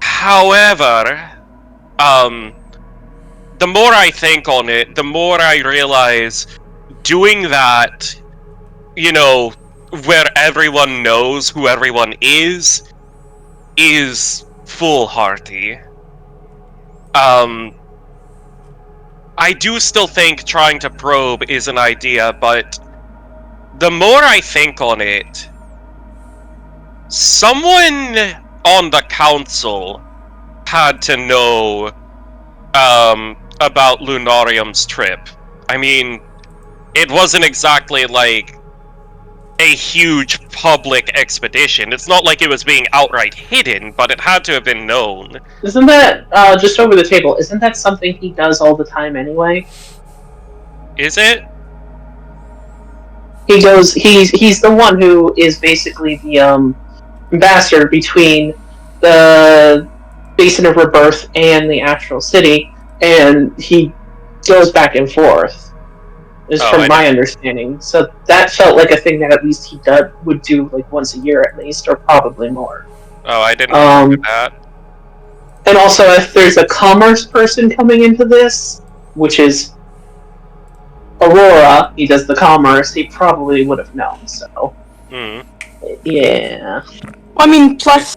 However, the more I think on it, the more I realize doing that, you know, where everyone knows who everyone is foolhardy. I do still think trying to probe is an idea, but the more I think on it, someone on the council had to know about Lunarium's trip. I mean, it wasn't exactly like a huge public expedition. It's not like it was being outright hidden, but it had to have been known. Isn't that, just over the table, isn't that something he does all the time anyway? Is it? He goes, he's the one who is basically the, ambassador between the Basin of Rebirth and the Astral City, and he goes back and forth. Is from my understanding. So that felt like a thing that at least he would do like once a year at least, or probably more. Oh, I didn't know that. And also, if there's a commerce person coming into this, which is Aurora, he does the commerce, he probably would have known, so. Yeah. Well, I mean, plus,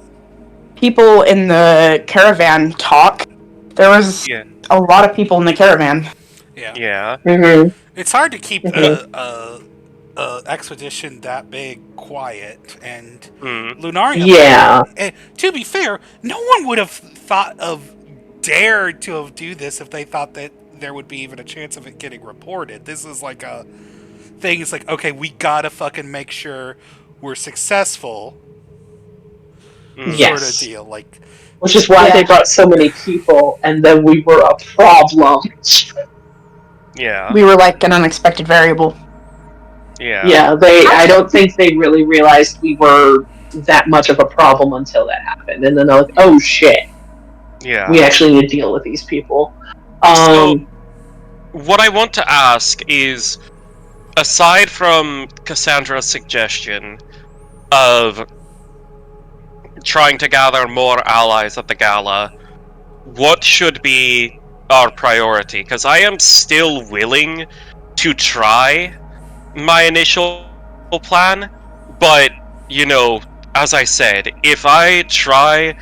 people in the caravan talk. There was a lot of people in the caravan. Yeah. Yeah. Mm-hmm. It's hard to keep a expedition that big quiet, and Lunarium. Yeah. And to be fair, no one would have dared to have do this if they thought that there would be even a chance of it getting reported. This is like a thing. It's like, okay, we gotta fucking make sure we're successful. Yes. Sort of deal, like. Which is why they brought so many people, and then we were a problem. Yeah. We were like an unexpected variable. Yeah. Yeah, I don't think they really realized we were that much of a problem until that happened. And then they're like, oh shit. Yeah. We actually need to deal with these people. So, what I want to ask is, aside from Cassandra's suggestion of trying to gather more allies at the gala, what should be our priority? Because I am still willing to try my initial plan, but, you know, as I said, if I try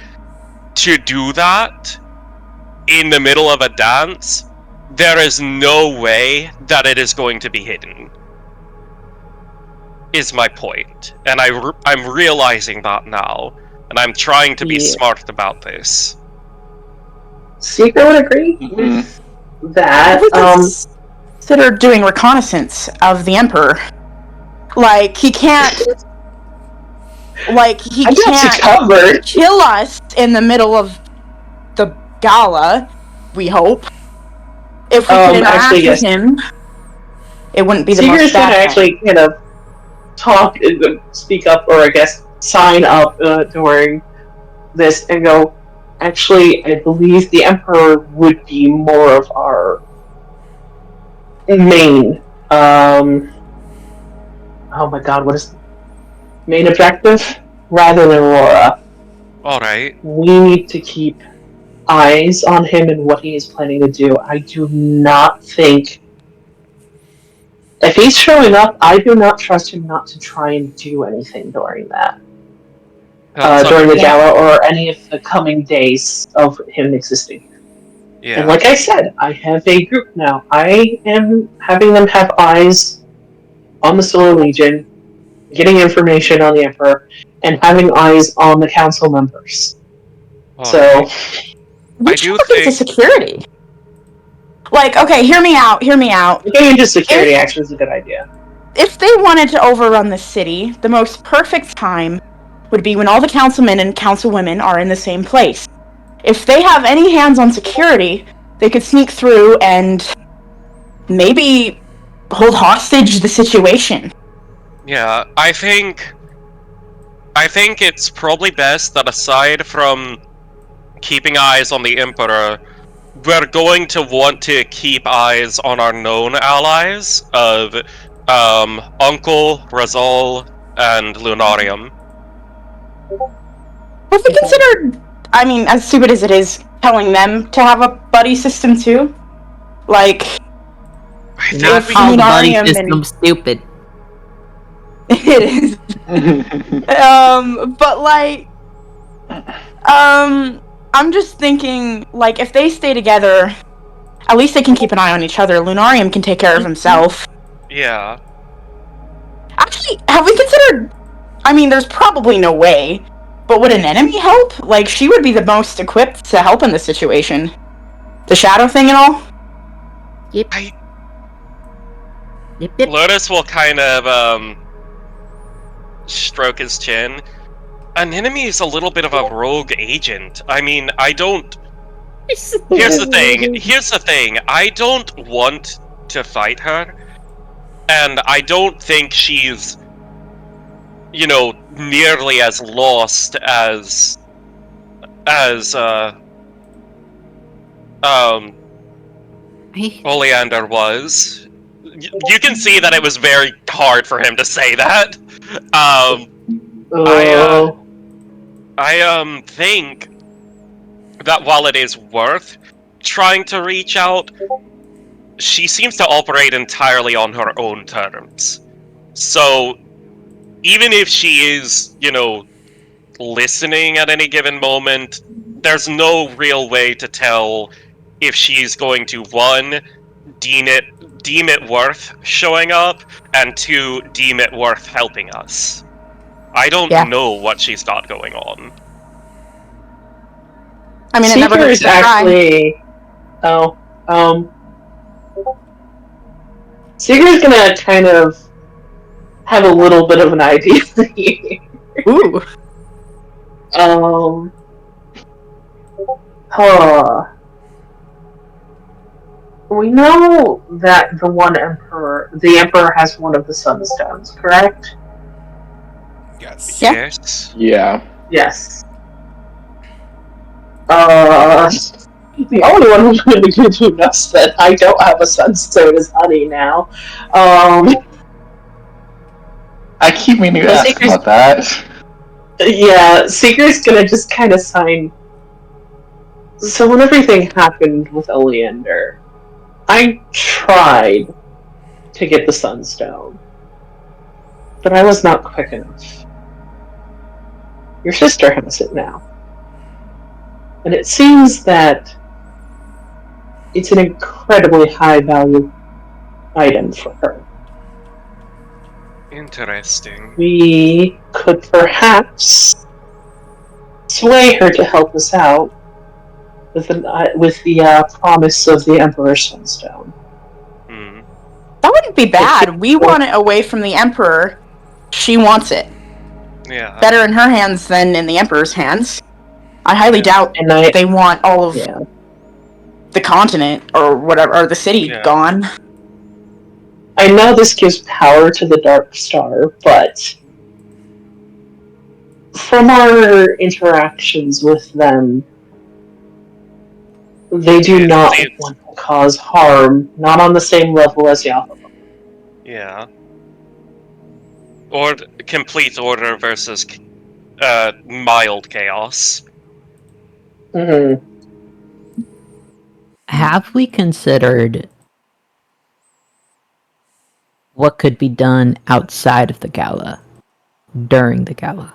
to do that in the middle of a dance, there is no way that it is going to be hidden. Is my point. And I'm realizing that now, and I'm trying to be smart about this. Seeker would agree with that. We consider doing reconnaissance of the Emperor. Like, he can't... Like, he can't kill us in the middle of the gala, we hope. If we could interact with him, it wouldn't be the most Seeker's gonna actually kind of speak up, or I guess sign up during this and go, actually, I believe the Emperor would be more of our main, oh my god, what is main objective? Rather than Aurora. Alright. We need to keep eyes on him and what he is planning to do. I do not think... If he's showing up, I do not trust him not to try and do anything during that. During the gala or any of the coming days of him existing. Yeah. And like I said, I have a group now. I am having them have eyes on the Solar Legion, getting information on the Emperor, and having eyes on the council members. So... We should look into security. Like, okay, hear me out. Getting into security actually is a good idea. If they wanted to overrun the city, the most perfect time would be when all the councilmen and councilwomen are in the same place. If they have any hands on security, they could sneak through and maybe hold hostage the situation. Yeah, I think it's probably best that aside from keeping eyes on the Emperor, we're going to want to keep eyes on our known allies of Uncle, Razal, and Lunarium. Have we considered, I mean, as stupid as it is, telling them to have a buddy system too? Like, not call the buddy system stupid. It is. But like, I'm just thinking, like, if they stay together, at least they can keep an eye on each other. Lunarium can take care of himself. Yeah. Actually, have we considered... I mean, there's probably no way, but would an enemy help? Like, she would be the most equipped to help in this situation. The shadow thing and all? Yep. Yep. Lotus will kind of, stroke his chin. An enemy is a little bit of a rogue agent. I mean, I don't... Here's the thing. I don't want to fight her. And I don't think she's, you know, nearly as lost as Oleander was. You can see that it was very hard for him to say that. I think that while it is worth trying to reach out, she seems to operate entirely on her own terms. So, even if she is, you know, listening at any given moment, there's no real way to tell if she's going to, one, deem it worth showing up, and two, deem it worth helping us. I don't know what she's got going on. I mean, Seeker is actually... Seeker's gonna kind of have a little bit of an idea here. Ooh. We know that the Emperor has one of the Sunstones, correct? Yes. Yeah. Yes. Yeah. Yes. The only one who's really good to know that I don't have a Sunstone is Honey now. I keep meaning to ask about that. Yeah, Seeker's gonna just kind of sign. So when everything happened with Oleander, I tried to get the Sunstone, but I was not quick enough. Your sister has it now. And it seems that it's an incredibly high value item for her. Interesting. We could perhaps sway her to help us out with the promise of the Emperor's Sunstone. Hmm. That wouldn't be bad. We want it away from the Emperor. She wants it. Yeah. Better in her hands than in the Emperor's hands. I highly doubt they want all of the continent or whatever, or the city gone. I know this gives power to the Dark Star, but from our interactions with them, they do not want to cause harm, not on the same level as Yahoo. Yeah. Or complete order versus mild chaos. Mm-hmm. Have we considered what could be done outside of the gala, during the gala?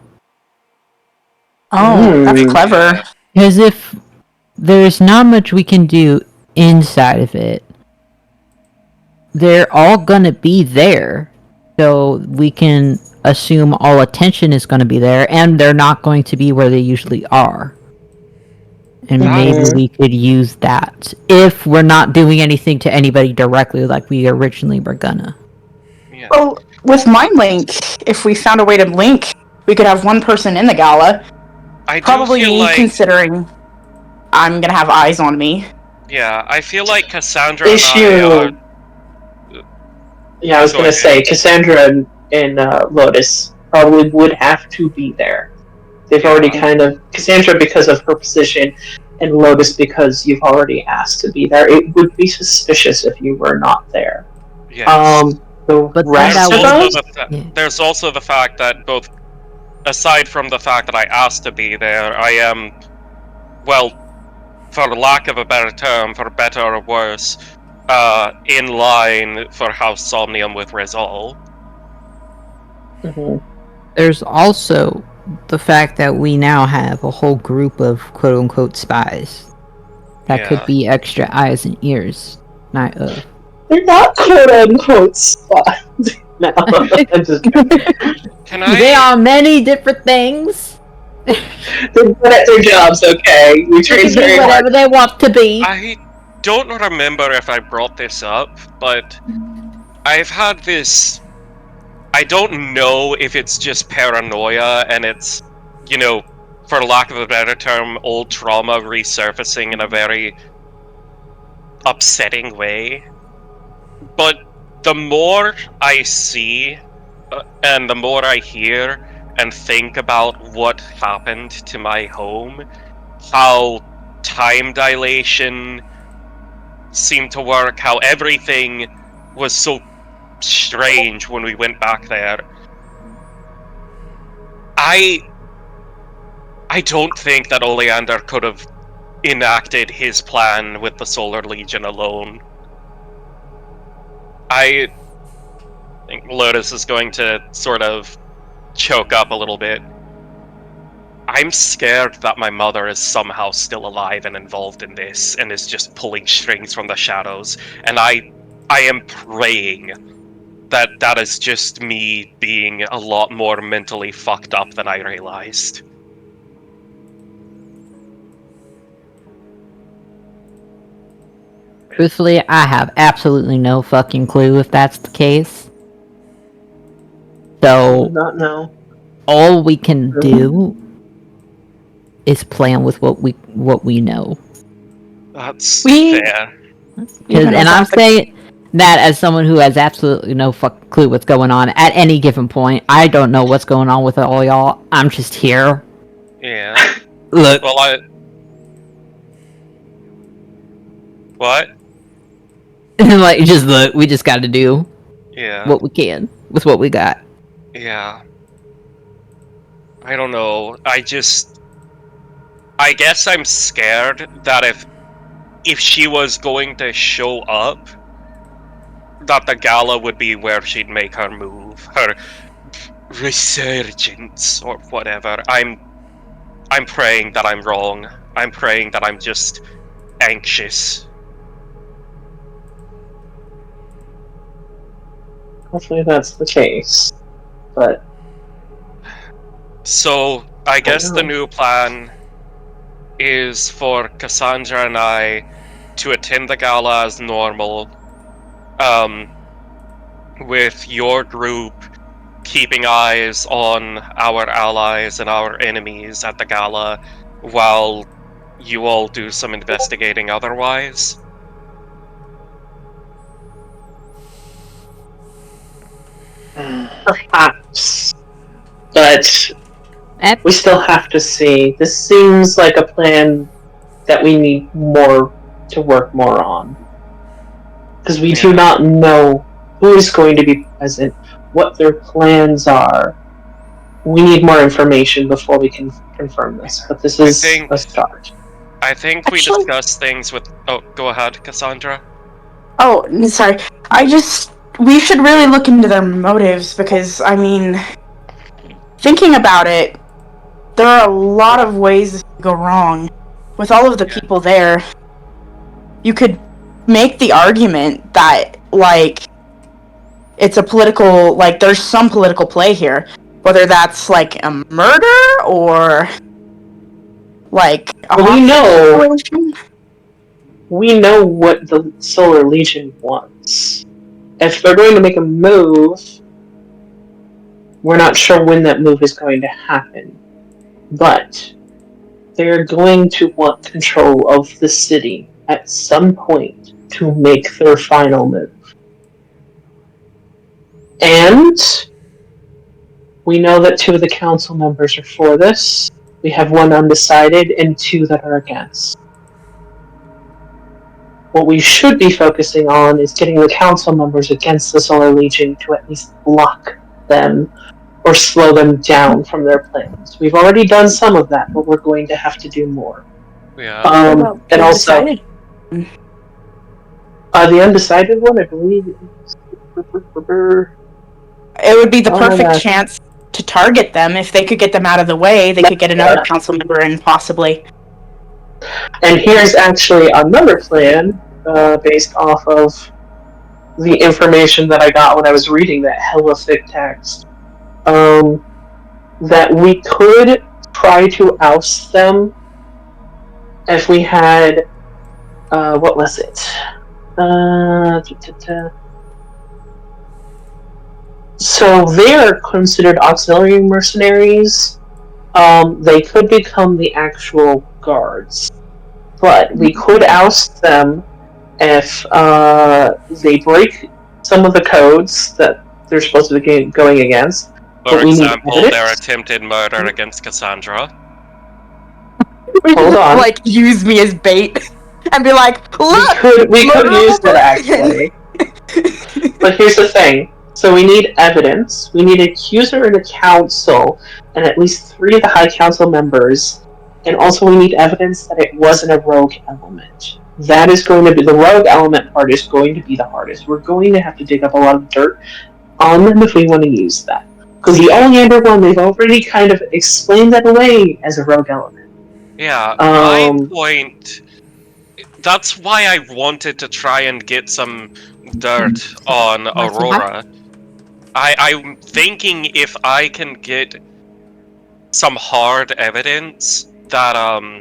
Oh, that's clever. Because if there's not much we can do inside of it, they're all gonna be there. So we can assume all attention is gonna be there, and they're not going to be where they usually are. And maybe we could use that if we're not doing anything to anybody directly like we originally were gonna. Yeah. Well, with Mind Link, if we found a way to link, we could have one person in the gala. I Probably do feel me, like, considering I'm gonna have eyes on me. yeah, I feel like Cassandra and I are... Yeah, I was going to say, Cassandra and Lotus probably would have to be there. They've already kind of... Cassandra because of her position, and Lotus because you've already asked to be there. It would be suspicious if you were not there. Yes. The rest of us... There's also the fact that both... Aside from the fact that I asked to be there, I am... Well, for lack of a better term, for better or worse, in line for House Somnium with Rizal. There's also the fact that we now have a whole group of quote-unquote spies that could be extra eyes and ears. Not of. They're not quote-unquote spies. No, I'm just They are many different things. They're good at their jobs, okay? We train very hard. Whatever they want to be. I don't remember if I brought this up, but I've had this... I don't know if it's just paranoia and it's, you know, for lack of a better term, old trauma resurfacing in a very upsetting way. But the more I see and the more I hear and think about what happened to my home, how time dilation seemed to work, how everything was so strange when we went back there. I don't think that Oleander could have enacted his plan with the Solar Legion alone. I think Lotus is going to sort of choke up a little bit. I'm scared that my mother is somehow still alive and involved in this and is just pulling strings from the shadows, and I am praying that that is just me being a lot more mentally fucked up than I realized. Truthfully, I have absolutely no fucking clue if that's the case. So, not know. All we can do is plan with what we know. That's fair. And I'm saying that as someone who has absolutely no fucking clue what's going on at any given point. I don't know what's going on with all y'all. I'm just here. Yeah. Look. Well, What? Like, just look, we just gotta do Yeah. what we can with what we got. Yeah. I don't know. I guess I'm scared that if she was going to show up, that the gala would be where she'd make her move, her resurgence or whatever. I'm praying that I'm wrong. I'm praying that I'm just anxious. Hopefully that's the case. But So I guess the know. new plan is for Cassandra and I to attend the gala as normal, with your group keeping eyes on our allies and our enemies at the gala, while you all do some investigating otherwise. Perhaps. But Ep. we still have to see. This seems like a plan that we need more to work more on. Because we do not know who is going to be present, what their plans are. We need more information before we can confirm this, but this is a start. I think we discussed things with... Oh, go ahead, Cassandra. Oh, sorry. We should really look into their motives, because, I mean, thinking about it, there are a lot of ways this could go wrong. With all of the people there, you could make the argument that, like, it's a political, like, there's some political play here. Whether that's, like, a murder, or, like, a we know what the Solar Legion wants. If they're going to make a move, we're not sure when that move is going to happen. But they're going to want control of the city at some point to make their final move. And we know that 2 of the council members are for this. We have 1 undecided and 2 that are against. What we should be focusing on is getting the council members against the Solar Legion to at least block them or slow them down from their plans. We've already done some of that, but we're going to have to do more. Yeah. And also, the undecided one, I believe. It would be the perfect chance to target them. If they could get them out of the way, they could get another council member in, possibly. And here's actually another plan, based off of the information that I got when I was reading that hella thick text. That we could try to oust them if we had, what was it? So they're considered auxiliary mercenaries. They could become the actual guards. But we could oust them if they break some of the codes that they're supposed to be going against. For example, their attempted murder against Cassandra. Hold on. Like, use me as bait and be like, look! We could use that, actually. But here's the thing. So we need evidence, we need an accuser in the council, and at least 3 of the High Council members, and also we need evidence that it wasn't a rogue element. That is going to be, the rogue element part is going to be the hardest. We're going to have to dig up a lot of dirt on them if we want to use that. Because the Oleander one, they've already kind of explained that away as a rogue element. Yeah, my point... That's why I wanted to try and get some dirt on Aurora. I'm thinking if I can get some hard evidence that,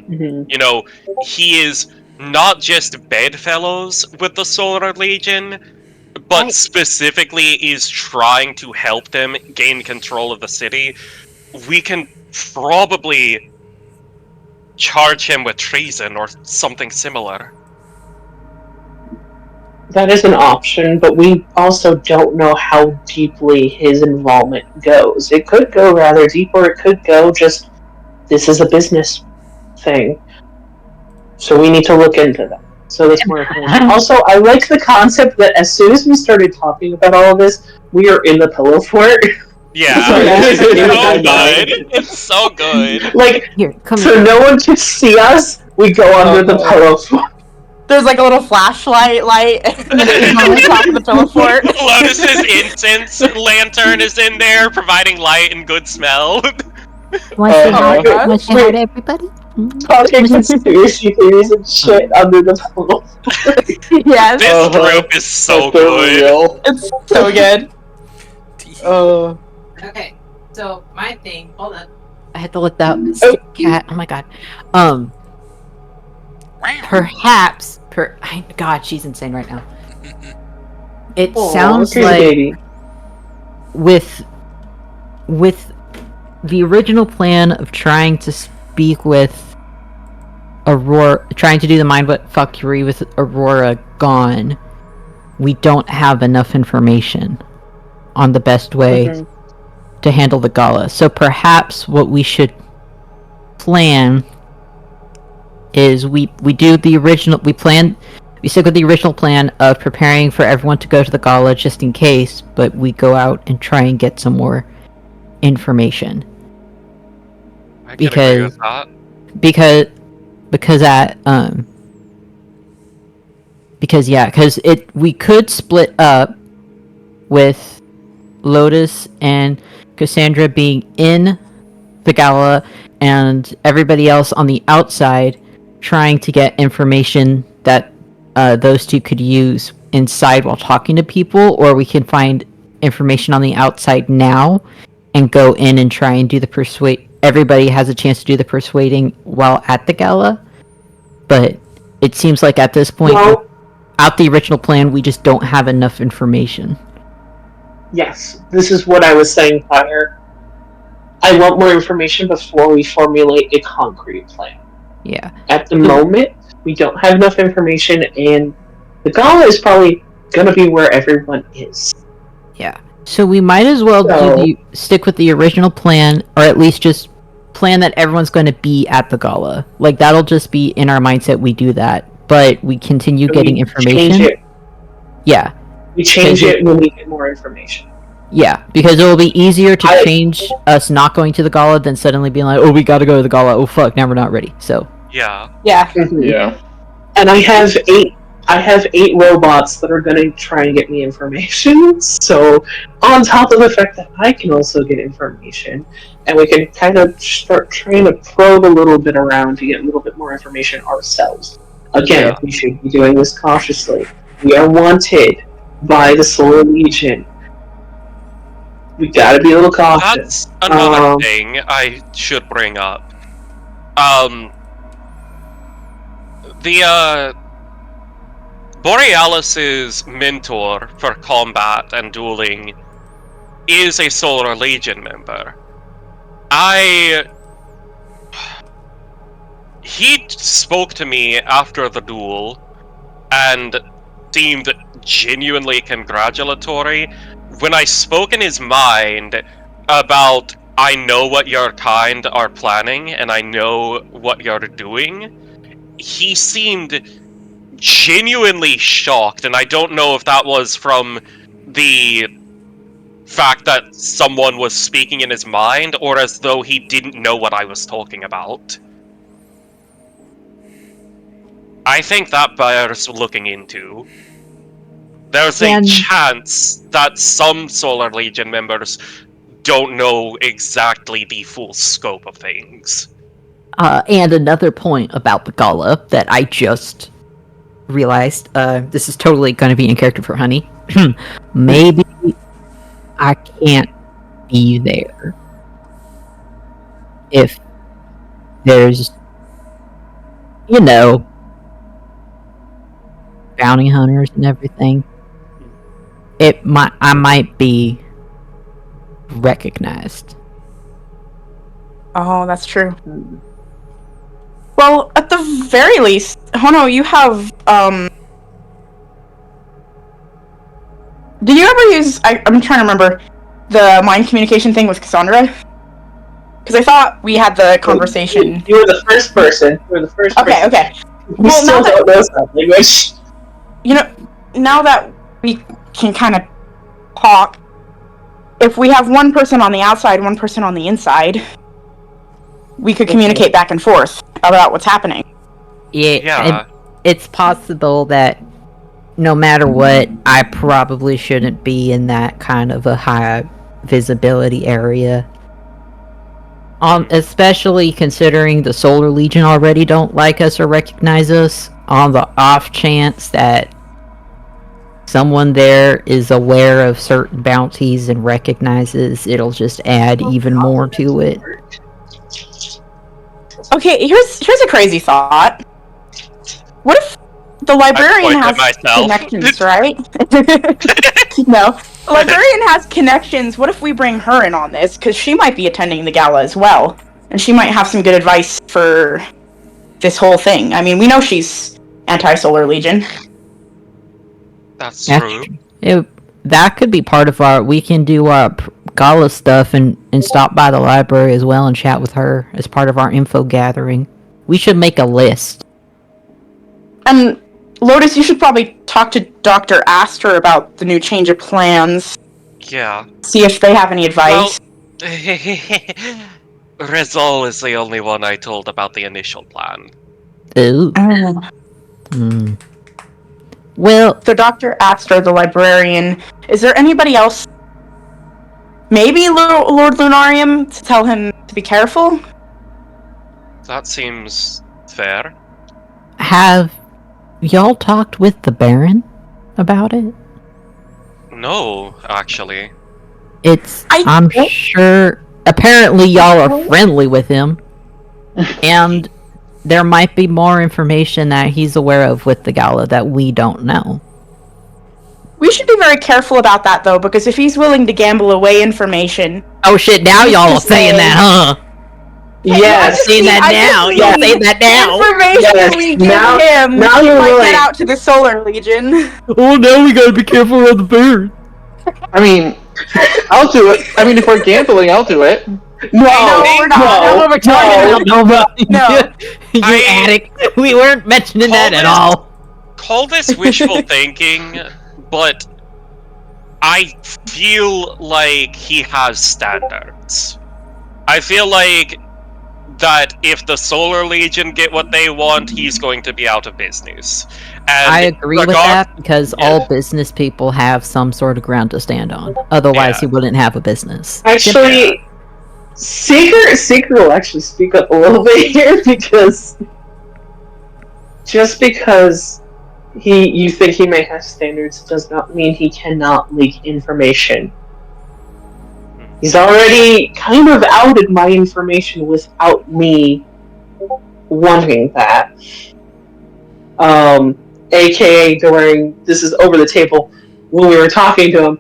you know, he is not just bedfellows with the Solar Legion, but specifically is trying to help them gain control of the city, we can probably charge him with treason or something similar. That is an option, but we also don't know how deeply his involvement goes. It could go rather deep, or it could go just, this is a business thing. So we need to look into that. So that's more information. Also, I like the concept that as soon as we started talking about all of this, we are in the pillow fort. Yeah. It's So in my good. mind. It's so good. Like, Here, come so here. no one can see us, we go under the pillow fort. There's like a little flashlight light and it's on the top of the pillow fort. Lotus's incense lantern is in there, providing light and good smell. You want to say Oh hi? my You God. want to say hi to everybody? Talking conspiracy theories and shit under the pillow. Yes, This group is so But they're good. real. it's so good. Okay, so my thing. Hold on. I had to let that stupid cat. Oh my god. Perhaps. God, she's insane right now. It sounds crazy like baby. with the original plan of trying to speak with Aurora, trying to do the mind fuckery with Aurora gone, we don't have enough information on the best way to handle the gala. So perhaps what we should plan is we stick with the original plan of preparing for everyone to go to the gala just in case, but we go out and try and get some more information. I can agree with that. Because we could split up with Lotus and Cassandra being in the gala and everybody else on the outside trying to get information that those two could use inside while talking to people, or we can find information on the outside now and go in and try and do the persuade. Everybody has a chance to do the persuading while at the gala, but it seems like at this point, out the original plan, we just don't have enough information. Yes, this is what I was saying prior. I want more information before we formulate a concrete plan. Yeah. At the moment, we don't have enough information, and the gala is probably going to be where everyone is. Yeah. So we might as well stick with the original plan, or at least just plan that everyone's going to be at the gala. Like, that'll just be in our mindset, we do that. But we continue getting information. Change it. Yeah. We change it when we get more information. Yeah, because it will be easier to change us not going to the gala than suddenly being like, oh, we gotta go to the gala. Oh, fuck, now we're not ready. So. Yeah. Yeah. Yeah. And I have eight robots that are going to try and get me information. So, on top of the fact that I can also get information, and we can kind of start trying to probe a little bit around to get a little bit more information ourselves. Again, we should be doing this cautiously. We are wanted by the Solar Legion. We gotta be a little cautious. That's another thing I should bring up. The Borealis's mentor for combat and dueling is a Solar Legion member. He spoke to me after the duel and seemed genuinely congratulatory. When I spoke in his mind about, I know what your kind are planning and I know what you're doing, he seemed genuinely shocked, and I don't know if that was from the fact that someone was speaking in his mind or as though he didn't know what I was talking about. I think that bears looking into. There's a chance that some Solar Legion members don't know exactly the full scope of things. And another point about the gala that I just realized, this is totally going to be in character for Honey. Maybe I can't be there if there's, bounty hunters and everything. I might be recognized. Oh, that's true. Well, at the very least, Hono, you have, did you ever use, I'm trying to remember, the mind communication thing with Cassandra? Because I thought we had the conversation. You were the first person. Okay. We still don't know sign language. Now that we can kind of talk, if we have one person on the outside, one person on the inside, we could communicate back and forth about what's happening. Yeah. It's possible that no matter what, I probably shouldn't be in that kind of a high visibility area. Especially considering the Solar Legion already don't like us or recognize us, on the off chance that someone there is aware of certain bounties and recognizes, it'll just add even more to it. Okay, here's a crazy thought. What if the librarian has connections, right? No. The librarian has connections. What if we bring her in on this? Because she might be attending the gala as well. And she might have some good advice for this whole thing. I mean, we know she's anti-Solar Legion. That's true. That could be part of our... We can do our gala stuff and stop by the library as well and chat with her as part of our info gathering. We should make a list. And Lotus, you should probably talk to Dr. Astor about the new change of plans. Yeah. See if they have any advice. Well, Rezol is the only one I told about the initial plan. Ooh. Well... So Dr. Astor, the librarian, is there anybody else? Maybe Lord Lunarium, to tell him to be careful? That seems fair. Have y'all talked with the Baron about it? No, actually. I'm sure... Apparently y'all are friendly with him. And there might be more information that he's aware of with the gala that we don't know. We should be very careful about that, though, because if he's willing to gamble away information... Oh shit, now y'all are saying that, huh? Yeah, I'm saying that now. Y'all saying that now. Information we give him now you're might really... get out to the Solar Legion. Oh, now we gotta be careful of the bird. I mean, I'll do it. I mean, if we're gambling, I'll do it. No, we're not. No. You addict. We weren't mentioning that at all. Call this wishful thinking, but I feel like he has standards. I feel like that if the Solar Legion get what they want, he's going to be out of business. And I agree with that, because all business people have some sort of ground to stand on. Otherwise, he wouldn't have a business. Actually, Seeker will actually speak up a little bit here, because just because you think he may have standards does not mean he cannot leak information. He's already kind of outed my information without me wanting that. AKA during, this is over the table, when we were talking to him,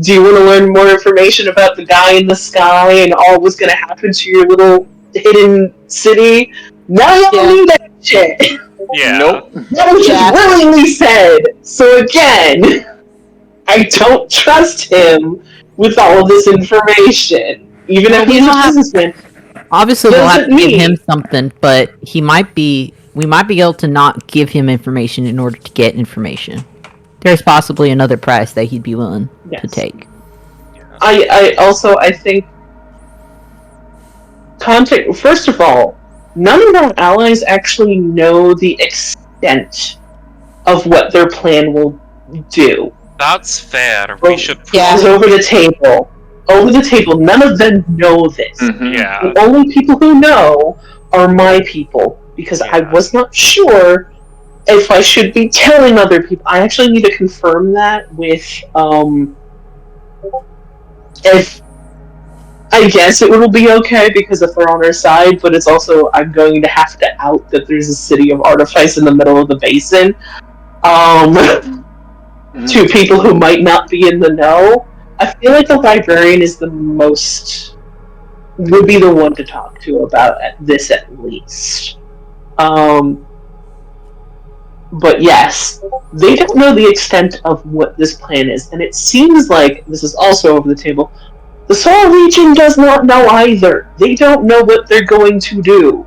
do you want to learn more information about the guy in the sky and all what's going to happen to your little hidden city? Now you don't need that shit. Yeah. Nope. That was just willingly said. So again, I don't trust him with all of this information. Even if he's a businessman. Obviously, we'll have to give him something, but we might be able to not give him information in order to get information. There's possibly another price that he'd be willing to take. I think first of all, none of our allies actually know the extent of what their plan will do. That's fair. We should... Over the table. Over the table. None of them know this. Mm-hmm. Yeah. The only people who know are my people. Because I was not sure if I should be telling other people. I actually need to confirm that with, if... I guess it will be okay because if they're on our side, but it's also, I'm going to have to out that there's a city of artifice in the middle of the basin. To people who might not be in the know. I feel like the librarian is would be the one to talk to about this at least. But yes, they don't know the extent of what this plan is, and it seems like, this is also over the table, the Solar Legion does not know either. They don't know what they're going to do.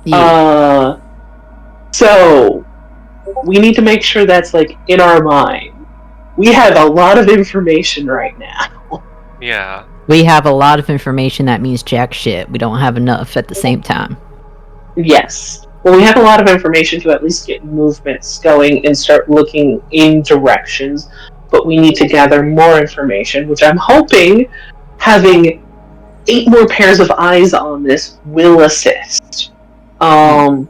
Yeah. So, we need to make sure that's, like, in our mind. We have a lot of information right now. Yeah. We have a lot of information that means jack shit. We don't have enough at the same time. Yes. Well, we have a lot of information to at least get movements going and start looking in directions, but we need to gather more information, which I'm hoping having 8 more pairs of eyes on this will assist. But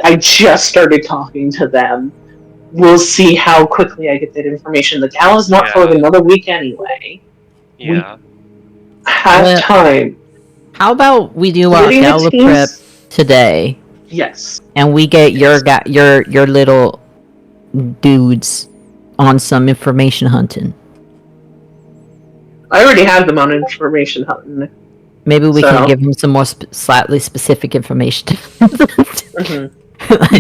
I just started talking to them. We'll see how quickly I get that information. The gala's not for another week anyway. Yeah. We have time. How about we do our Splitting the gala teams- prep today, Yes. and we get your little dudes on some information hunting. I already have them on information hunting. Maybe we So- can give them some more slightly specific information. Mhm.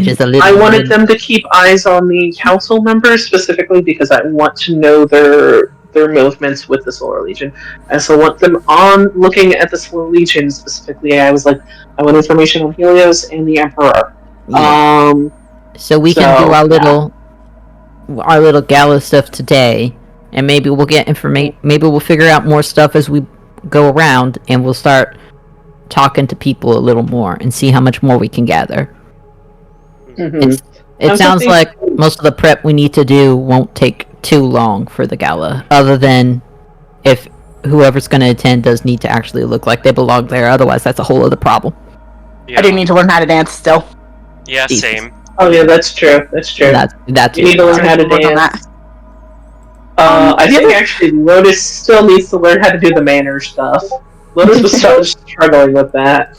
Just a little. I wanted them to keep eyes on the council members specifically because I want to know their movements with the Solar Legion. I also want them on looking at the Solar Legion specifically. I was like, I want information on Helios and the Emperor. Yeah. So we can do our little gala stuff today, and maybe we'll get information. Maybe we'll figure out more stuff as we go around, and we'll start talking to people a little more and see how much more we can gather. Mhm. It sounds like most of the prep we need to do won't take too long for the gala, other than if whoever's going to attend does need to actually look like they belong there. Otherwise, that's a whole other problem. Yeah. I do need to learn how to dance still. Yeah, Jesus. same. Oh yeah, that's true. That's true. That's You need to learn how to Work on dance. that. I think actually Lotus still needs to learn how to do the manner stuff. Lotus was struggling with that.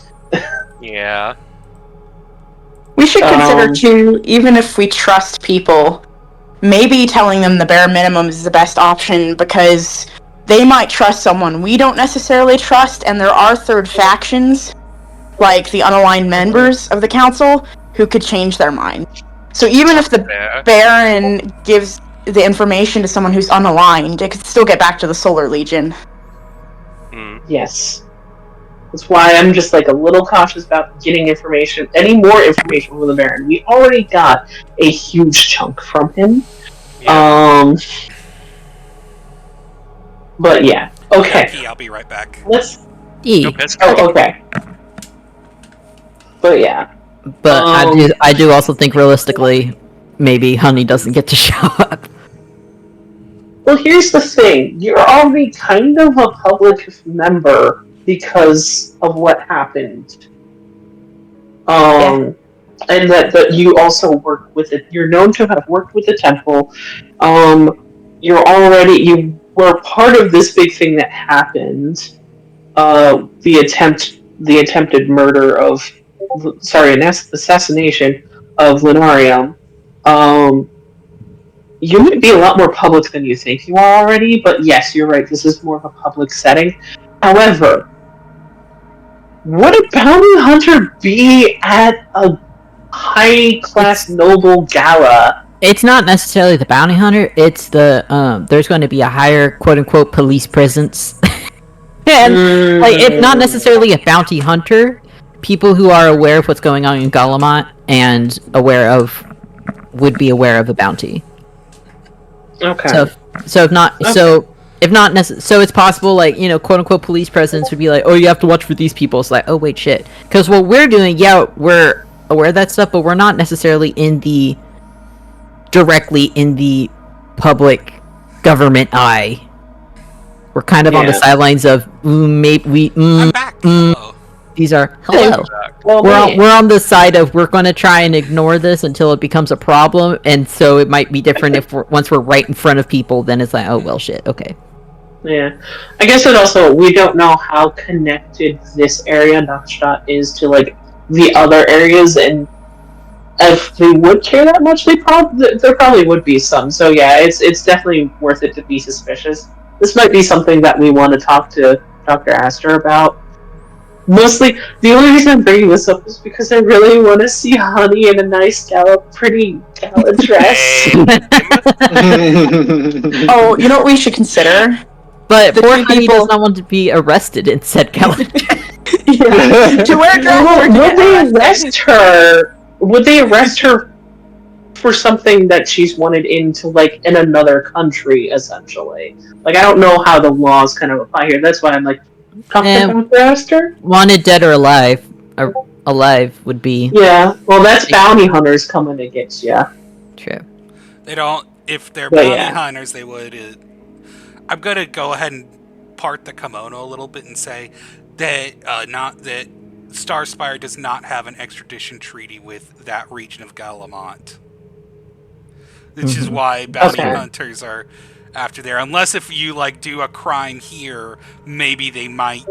Yeah. We should consider too, even if we trust people, maybe telling them the bare minimum is the best option because they might trust someone we don't necessarily trust, and there are third factions, like the unaligned members of the council, who could change their mind. So even if the Baron gives the information to someone who's unaligned, it could still get back to the Solar Legion. Yes. That's why I'm just like a little cautious about getting information, any more information from the Baron. We already got a huge chunk from him. Yeah. But yeah, okay. Okay, I'll be right back. Let's. Nope, that's Oh, okay. But yeah. But I do also think realistically, maybe Honey doesn't get to show up. Well, here's the thing. You're already kind of a public member because of what happened. And that you also work with it. You're known to have worked with the temple. You were part of this big thing that happened. The attempted murder of, assassination of Lunarium. You might be a lot more public than you think you are already, but yes, you're right, this is more of a public setting. However, would a bounty hunter be at a high-class noble gala? It's not necessarily the bounty hunter, it's the, there's going to be a higher quote-unquote police presence. And, like, it's not necessarily a bounty hunter. People who are aware of what's going on in Guillemot and would be aware of a bounty. Okay. So it's possible, like, you know, quote unquote police presence would be like, oh, you have to watch for these people. It's like, oh wait, shit. Because what we're doing, yeah, we're aware of that stuff, but we're not necessarily directly in the public government eye. We're kind of on the sidelines of maybe I'm back. Hello. these are hello. We're on the side of we're going to try and ignore this until it becomes a problem, and so it might be different if once we're right in front of people, then it's like, oh well, shit, okay. Yeah, I guess it also, we don't know how connected this area, Notchstad, is to like the other areas, and if they would care that much, there probably would be some. So yeah, it's definitely worth it to be suspicious. This might be something that we want to talk to Dr. Astor about. Mostly, the only reason I'm bringing this up is because I really want to see Honey in a nice pretty gala dress. Oh, you know what we should consider? But The poor two Honey people- does not want to be arrested in said gala dress. Yeah. To wear dress or to Would get they arrested? arrest her? Would they arrest her for something that she's wanted into, like, in another country, essentially. Like, I don't know how the laws kind of apply here. That's why I'm like, talk to Dr. Aster? Wanted dead or alive. Alive would be... Yeah, well, that's bounty hunters coming to get you. True. They don't. If they're But bounty yeah. hunters, they would. I'm gonna go ahead and part the kimono a little bit and say that Starspire does not have an extradition treaty with that region of Galamont, which is why bounty hunters are after there. Unless if you like do a crime here, maybe they might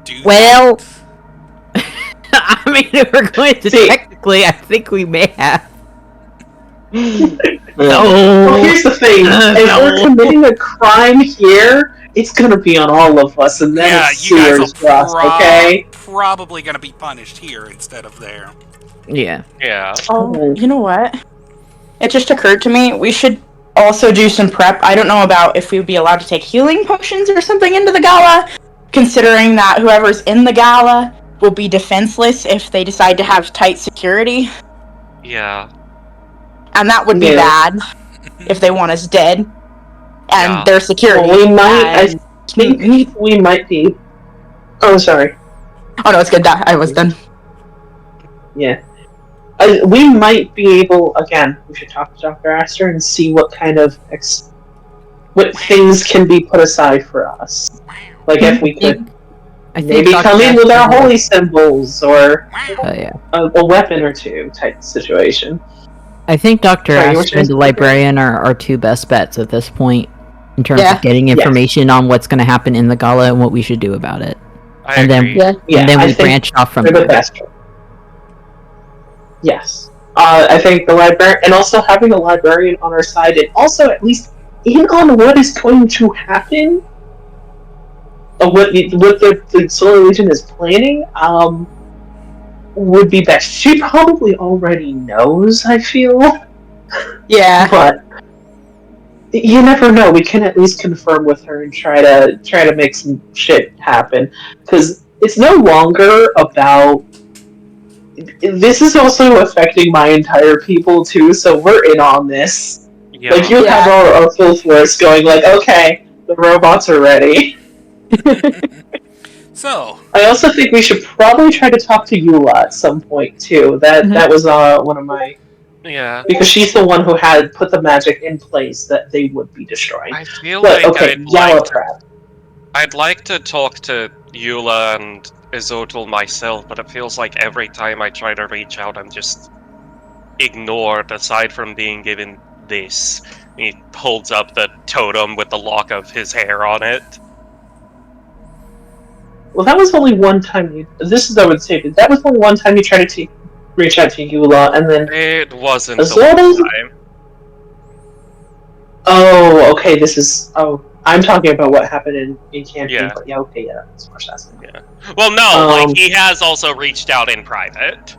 do. Well, that. I mean, if we're going to technically, I think we may have. No. Well, here's the thing: if we're committing a crime here, it's gonna be on all of us, and then it's you guys serious for us. Okay? Probably gonna be punished here instead of there. Yeah. Yeah. Oh, you know what? It just occurred to me, we should also do some prep. I don't know about if we'd be allowed to take healing potions or something into the gala, considering that whoever's in the gala will be defenseless if they decide to have tight security. Yeah. And that would be bad if they want us dead. And their security. Well, we might, I think we might be... Oh, sorry. Oh, no, it's good. I was done. Yeah. We might be able, again, we should talk to Dr. Aster and see what kind of what things can be put aside for us. Like if we could maybe come in with our holy symbols or a weapon or two type situation. I think Dr. Aster and the librarian are our two best bets at this point in terms of getting information on what's going to happen in the gala and what we should do about it. I agree. Then we branch off from there. Yes. I think the librarian, and also having a librarian on our side, and also at least in on what is going to happen, what the Solar Legion is planning, would be best. She probably already knows, I feel. Yeah. But you never know. We can at least confirm with her and try to make some shit happen. Because it's no longer about... This is also affecting my entire people, too, so we're in on this. Yeah. Like, you have our full force going, like, okay, the robots are ready. So... I also think we should probably try to talk to Eula at some point, too. That was one of my... Yeah. Because she's the one who had put the magic in place that they would be destroying. I feel but, like okay, I'd like to talk to Eula and Izotel myself, but it feels like every time I try to reach out, I'm just ignored, aside from being given this. He holds up the totem with the lock of his hair on it. Well, that was only one time you... This is, I would say, that was only one time you tried to reach out to Eula, and then... It wasn't the one time. Oh, okay, this is... Oh, I'm talking about what happened in campaign. Yeah. Okay, that's what I was asking. Yeah. Well, no, like, he has also reached out in private.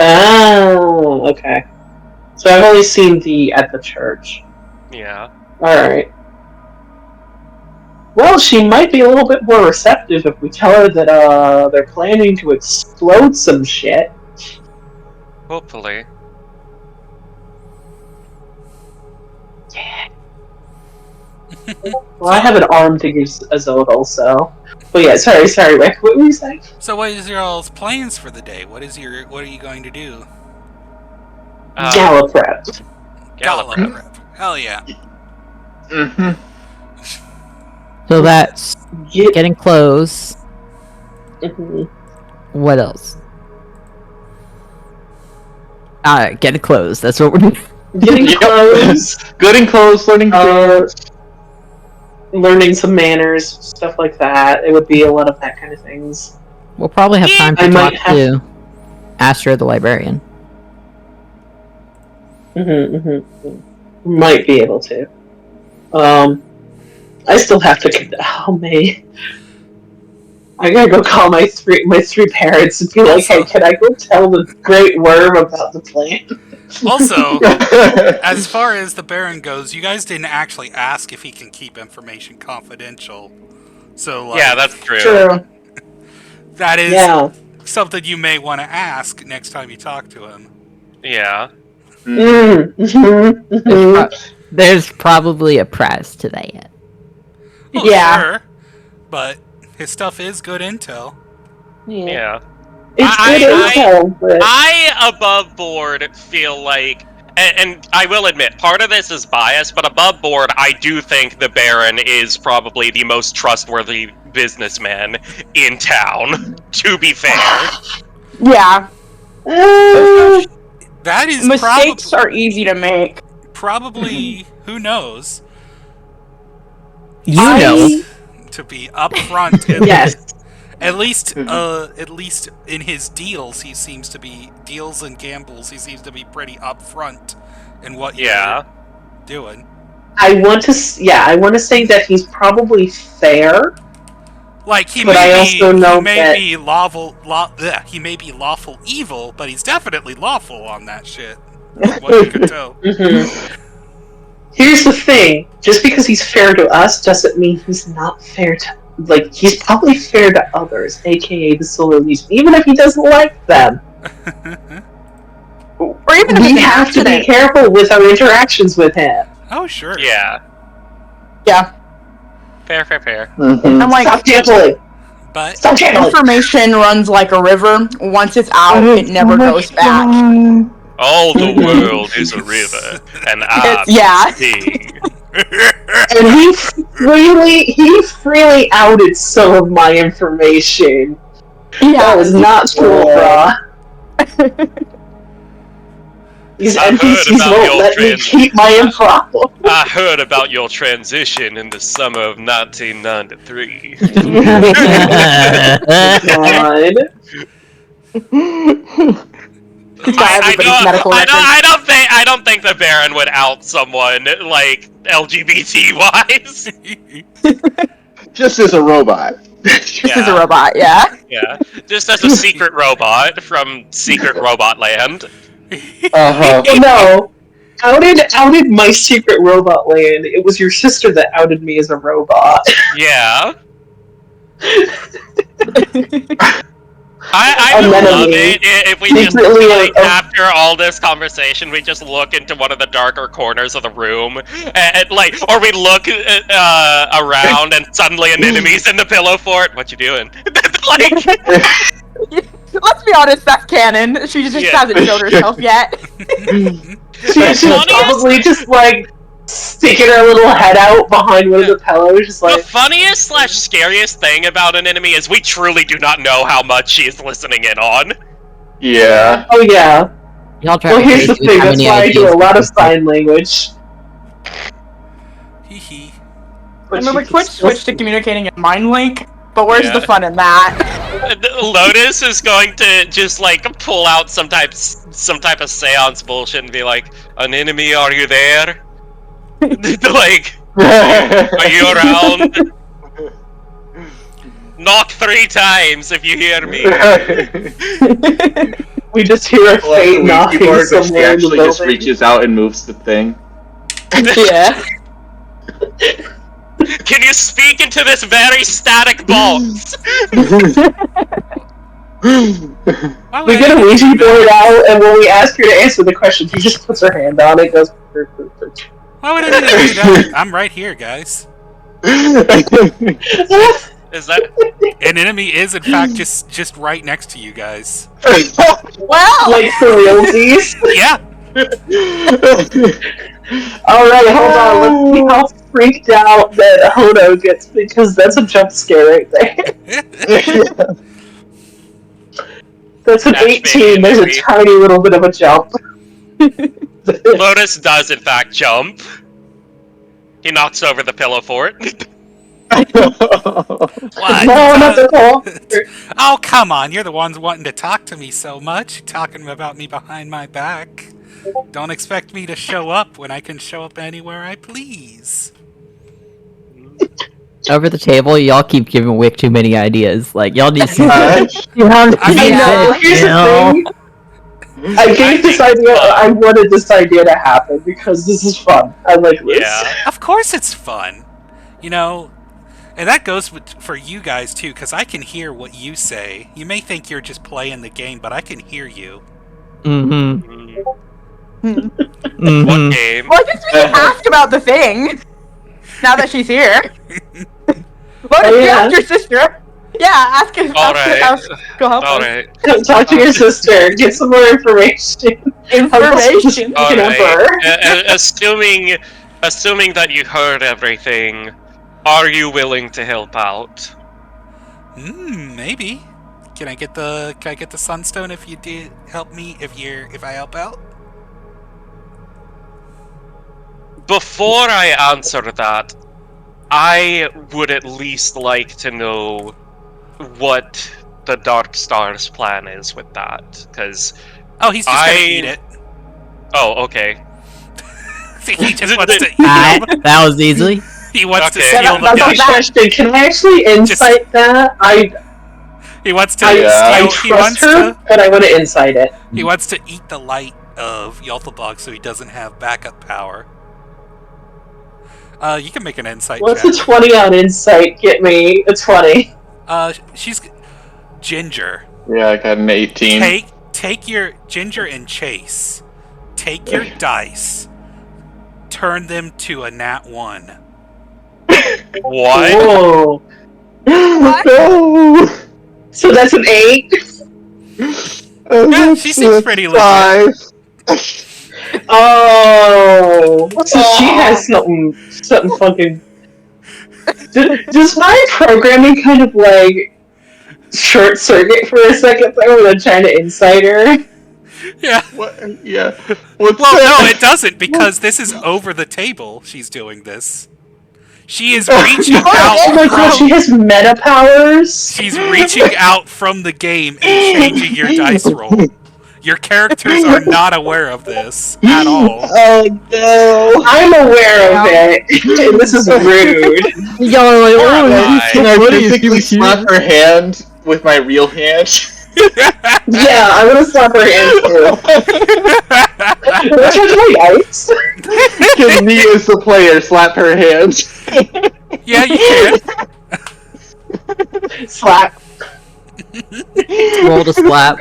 Oh, okay. So I've only seen at the church. Yeah. Alright. Well, she might be a little bit more receptive if we tell her that they're planning to explode some shit. Hopefully. Yeah. Well, I have an arm to give Azodal, so... But yeah, sorry, Rick, what were you saying? So what is your all's plans for the day? What are you going to do? Gala prep. Gala prep. Hell yeah. Mm-hmm. So that's getting clothes. Mm-hmm. What else? Getting clothes. That's what we're doing. Getting clothes. Getting clothes, learning learning some manners, stuff like that. It would be a lot of that kind of things. We'll probably have time to talk to Astra the librarian. Might be able to. I still have to. Oh man, I gotta go call my three parents and be like, "Hey, can I go tell the Great Worm about the plan?" Also, as far as the Baron goes, you guys didn't actually ask if he can keep information confidential. So, like, yeah, that's true. That is something you may want to ask next time you talk to him. Yeah. There's probably a price to that. Oh, Yeah. sure. But his stuff is good intel. Yeah. It's good intel, but I above board feel like, and I will admit, part of this is bias, but above board, I do think the Baron is probably the most trustworthy businessman in town, to be fair. Yeah. That is Mistakes are easy to make. probably who knows. You know. To be upfront. yes. At least in his deals, he seems to be deals and gambles. He seems to be pretty upfront in what you're doing. I want to say that he's probably fair. Like he but may I also know be lawful evil, but he's definitely lawful on that shit. What you could tell. Here's the thing: just because he's fair to us doesn't mean he's not fair to. Like, he's probably fair to others, aka the Solar Legion, even if he doesn't like them. Or even if we it's an have to be accident. careful with our interactions with him. Oh, sure. Yeah. Yeah. Fair. I'm like, Stop gambling. But Stop gambling. Information runs like a river. Once it's out, it never goes back. All the world is a river, and I'm Yeah. the sea. And he freely outed some of my information. That was not cool, brah. These NPCs won't let me keep my info. I heard about your transition in the summer of 1993. God. I don't think the Baron would out someone like LGBT wise. Just as a robot. Just as a robot, yeah. Yeah, just as a secret robot from Secret Robot Land. No. Outed my secret robot land. It was your sister that outed me as a robot. Yeah. I would love it if we just, like, after all this conversation, we just look into one of the darker corners of the room, and like, or we look around and suddenly an enemy's in the pillow fort. What you doing? Like, let's be honest, that's canon. She just hasn't showed herself yet. She's probably just like sticking her little head out behind one of the pillows, just like. The funniest / scariest thing about an enemy is we truly do not know how much she is listening in on. Yeah. Oh yeah. Y'all try Well, to here's the figure thing. out how That's many why I do a ideas lot of we can sign language. Remember, Twitch switched to communicating in Mind Link, but where's the fun in that? Lotus is going to just like pull out some type of seance bullshit and be like, "An enemy, are you there? Like, are you around? Knock 3 times if you hear me." We just hear a faint knocking keyboard, but she somewhere in the actually just building. reaches out and moves the thing. Yeah. Can you speak into this very static box? We get a Ouija board out, and when we ask her to answer the question, she just puts her hand on it, goes. Why would I need to do that? I'm right here, guys. Is that an enemy? Is in fact just right next to you guys. Well, like for realsies. Yeah. All right, hold on. Let's see how freaked out that Hono gets, because that's a jump scare right there. That's an 18. There's a tiny little bit of a jump. Lotus does in fact jump. He knocks over the pillow fort. What? No, not the whole. Oh, come on. You're the ones wanting to talk to me so much. Talking about me behind my back. Don't expect me to show up when I can show up anywhere I please. Over the table, y'all keep giving Wick too many ideas. Like, y'all need some... You have to here's the thing. I gave this idea, I wanted this idea to happen, because this is fun. I like this. Yeah. Of course it's fun. You know, and that goes for you guys, too, because I can hear what you say. You may think you're just playing the game, but I can hear you. Mm-hmm. Mhm. What game? Well, I guess we can ask about the thing. Now that she's here. Lotus, you yeah. ask your sister. Yeah, ask her. Alright. Go help us. Alright. Talk to your sister. Get some more information. Information. Emperor. Assuming that you heard everything, are you willing to help out? Maybe. Can I get the sunstone if you did help me? If I help out? Before I answer that, I would at least like to know what the Dark Star's plan is with that, because Oh, he's just gonna eat it. Oh, okay. He just wants to. That was easy. He wants to Okay. steal That's the. a question. Can I actually insight that? He wants to. I He trust wants her, to. but I want to insight it. He wants to eat the light of Yalthabog so he doesn't have backup power. You can make an insight What's check. a 20 on insight? Get me a 20. She's Ginger. Yeah, I got an 18. Take your Ginger and Chase. Take your dice. Turn them to a nat 1. What? Whoa. What? No! So that's an 8? Yeah, she seems pretty legit. 5. Oh. So she has something fucking... Does my programming kind of like short circuit for a second there when I'm trying to incite her? Yeah. What? Yeah. What's Well, that? no, it doesn't, because this is over the table. She's doing this. She is reaching out. Oh my god, she has meta powers? She's reaching out from the game and changing your dice roll. Your characters are not aware of this at all. Oh no! I'm aware of it, and this is rude. Y'all are like, oh, Can I what do you physically think slap her hand with my real hand? Yeah, I'm gonna slap her hand too. What's her dice? Can me as the player slap her hand? Yeah, you can. Slap. roll to slap?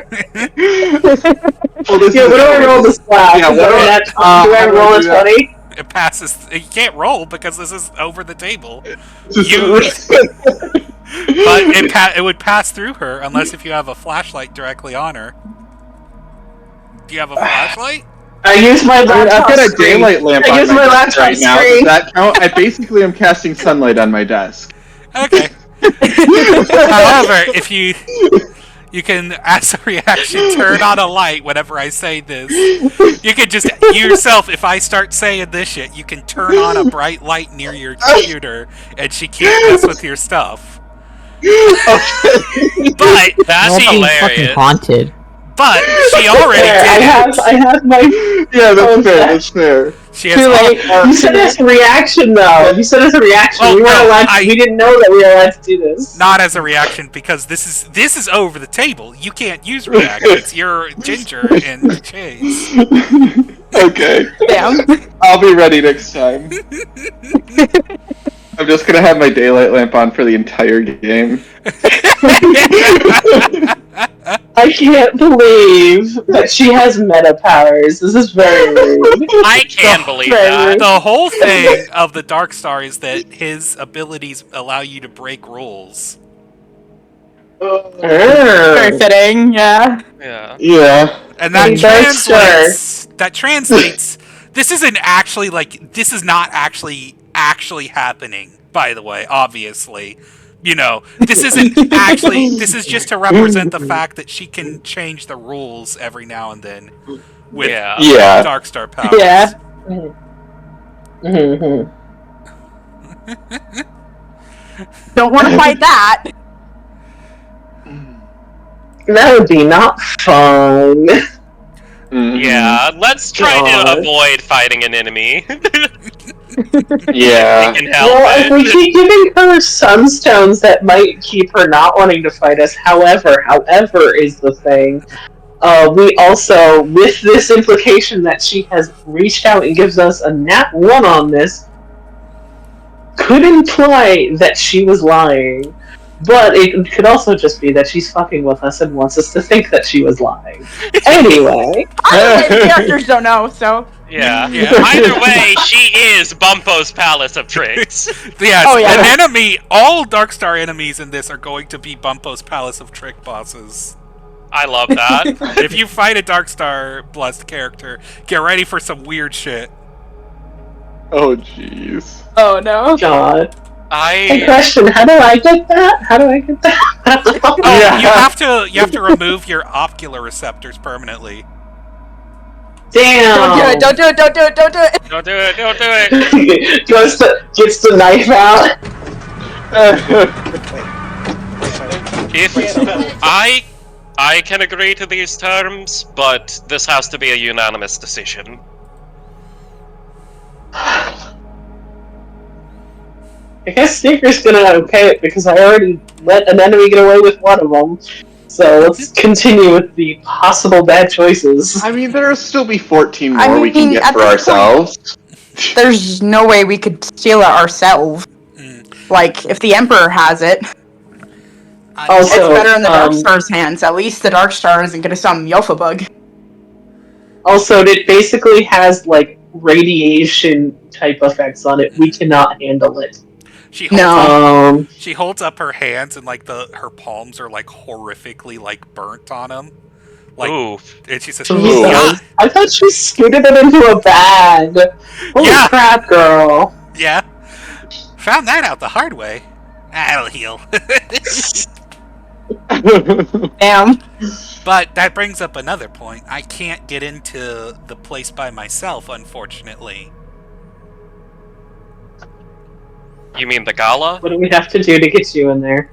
Well, this Yeah, is what do I roll to slap? Yeah, Is that what do I- do I roll a I'm gonna do 20? It passes. You can't roll because this is over the table. Just- But it would pass through her unless if you have a flashlight directly on her. Do you have a flashlight? I use my I've laptop got a screen. daylight lamp I on use my my desk laptop right now. Does screen. that count? I basically am casting sunlight on my desk. Okay. However, if you can, as a reaction, turn on a light whenever I say this. You can just, yourself, if I start saying this shit, you can turn on a bright light near your computer, and she can't mess with your stuff. But That's Y'all being fucking hilarious. haunted. But she already There, did it. I have my... Yeah, that's fair. That's fair. She has Too late. You said as a reaction, though. You said as a reaction. Oh, we weren't no, allowed to, we didn't know that we were allowed to do this. not as a reaction because this is over the table. You can't use reactions. You're Ginger and Chase. Okay. Damn. I'll be ready next time. I'm just gonna have my daylight lamp on for the entire game. I can't believe that she has meta powers. This is very rude. I can believe that. The whole thing of the Dark Star is that his abilities allow you to break rules. Very fitting, yeah. Yeah. Yeah. And that Dark translates. This isn't actually this is not actually happening, by the way, obviously. You know, this isn't actually, this is just to represent the fact that she can change the rules every now and then with Yeah. Dark Star powers. Yeah. Mm-hmm. Don't want to fight that. That would be not fun. Mhm. Yeah, let's try God. to avoid fighting an enemy. Yeah. We can help Well, if we it. keep giving her sunstones, that might keep her not wanting to fight us. However is the thing. We also, with this implication that she has reached out and gives us a nat 1 on this, could imply that she was lying. But it could also just be that she's fucking with us and wants us to think that she was lying. Anyway. Either way, the characters don't know, so. Yeah. Yeah. Either way, she is Bumpo's Palace of Tricks. Yes, Oh, yeah. an enemy, all Darkstar enemies in this are going to be Bumpo's Palace of Trick bosses. I love that. If you fight a Darkstar blessed character, get ready for some weird shit. Oh jeez. Oh no. God. Hey, I question, how do I get that? How do I get that? Oh, you have to remove your ocular receptors permanently. Damn! Don't do it, don't do it, don't do it, don't do it! don't do it. Gets the knife out. If I can agree to these terms, but this has to be a unanimous decision. I guess Sneaker's gonna okay it because I already let an enemy get away with one of them. So let's continue with the possible bad choices. I mean, there'll still be 14 more I we can mean, get at for this point- ourselves. There's no way we could steal it ourselves. Like, if the Emperor has it, Also, it's better in the Darkstar's hands. At least the Darkstar isn't gonna summon Yelphabug. Also, it basically has like radiation type effects on it. We cannot handle it. She holds No. she holds up her hands and like her palms are like horrifically like burnt on them. Like, Ooh. and she says, Jesus. "Yeah, I thought she scooted it into a bag. Holy Yeah. crap, girl. yeah." Found that out the hard way. I'll heal. Damn. But that brings up another point. I can't get into the place by myself, unfortunately. You mean the gala? What do we have to do to get you in there?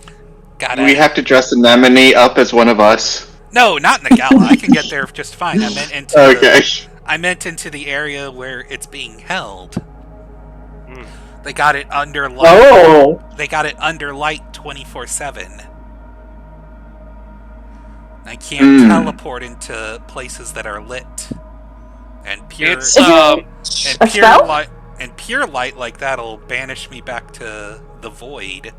Gotta. We have to dress Anemone up as one of us. No, not in the gala. I can get there just fine. I meant into Okay. I meant into the area where it's being held. Hmm. They got it under light. Oh! They got it under light 24/7. I can't teleport into places that are lit. And pure It's Is it and a pure spell? light and pure light like that'll banish me back to the void.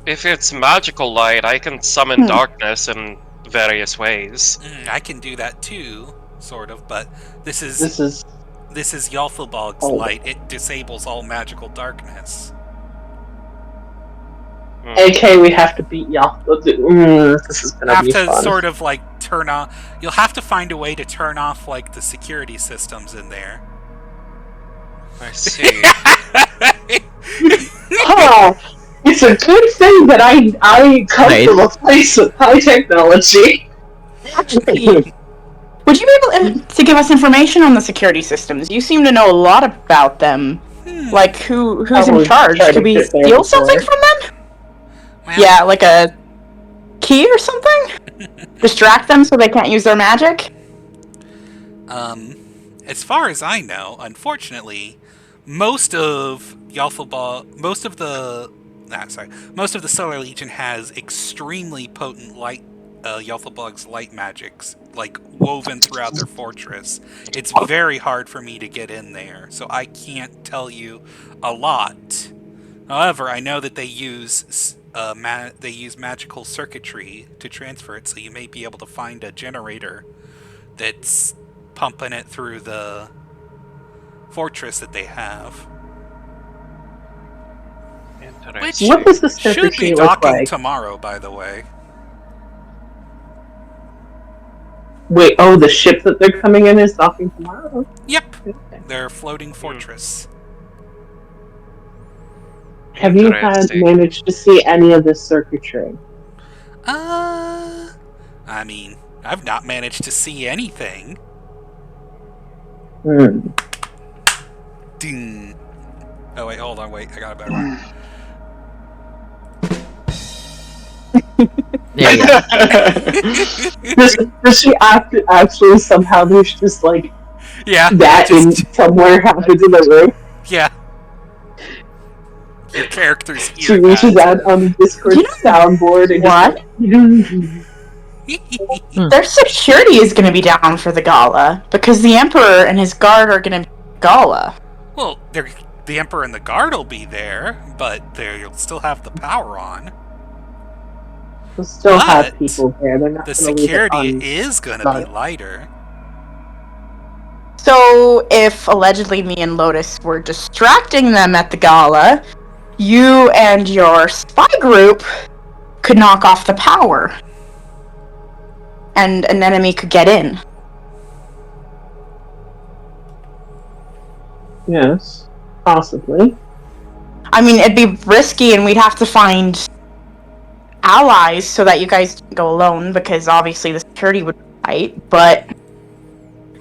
if it's magical light, I can summon darkness in various ways. I can do that too, sort of, but this is This is... Yalfabog's Oh. light. It disables all magical darkness. AK, we have to beat y'all. This is gonna Have be to fun. sort of like turn off. You'll have to find a way to turn off like the security systems in there. I see. Oh, it's a good thing that I come Nice. from a place with high technology. Actually, would you be able to give us information on the security systems? You seem to know a lot about them. Like, who's Probably in charge? tried to Could we get there steal before. something from them? Well, Yeah, like a key or something? Distract them so they can't use their magic? As far as I know, unfortunately, most of most of the Solar Legion has extremely potent light, Yalfabog's light magics, like woven throughout their fortress. It's very hard for me to get in there, so I can't tell you a lot. However, I know that they use magical circuitry to transfer it, so you may be able to find a generator that's pumping it through the fortress that they have. Which What does the should circuitry be look docking like? tomorrow, by the way. Wait, oh, the ship that they're coming in is docking tomorrow? Yep, their floating fortress. Have you managed to see any of this circuitry? I mean, I've not managed to see anything. Ding. Oh wait, hold on, wait, I got a better one. There you go. Does she actually somehow there's just like Yeah, that in just, somewhere happens in the room? yeah. Your character's here. She reaches out on the Discord soundboard and What? Their security is going to be down for the gala because the Emperor and his guard are going to be gala. Well, The Emperor and the Guard will be there, but you'll still have the power on. We'll still have But people there. They're not the going to leave it security on. is going to be lighter. So, if allegedly me and Lotus were distracting them at the gala, you and your spy group could knock off the power. And an enemy could get in. Yes, possibly. I mean, it'd be risky and we'd have to find allies so that you guys can go alone, because obviously the security would fight, but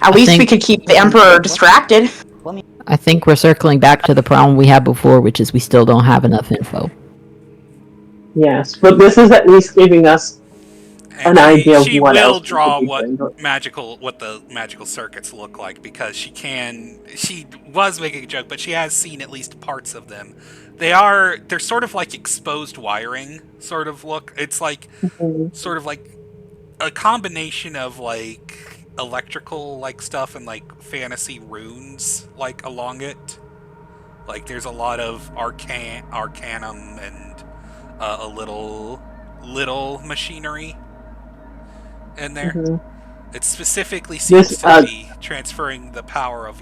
at least we could keep the Emperor distracted. I think we're circling back to the problem we had before, which is we still don't have enough info. Yes, but this is at least giving us an idea of what else. She will draw what the magical circuits look like, because she was making a joke, but she has seen at least parts of them. They're sort of like exposed wiring sort of look. It's like sort of like a combination of like electrical like stuff and like fantasy runes like along it. Like there's a lot of arcanum and a little machinery in there. It specifically seems to be transferring the power of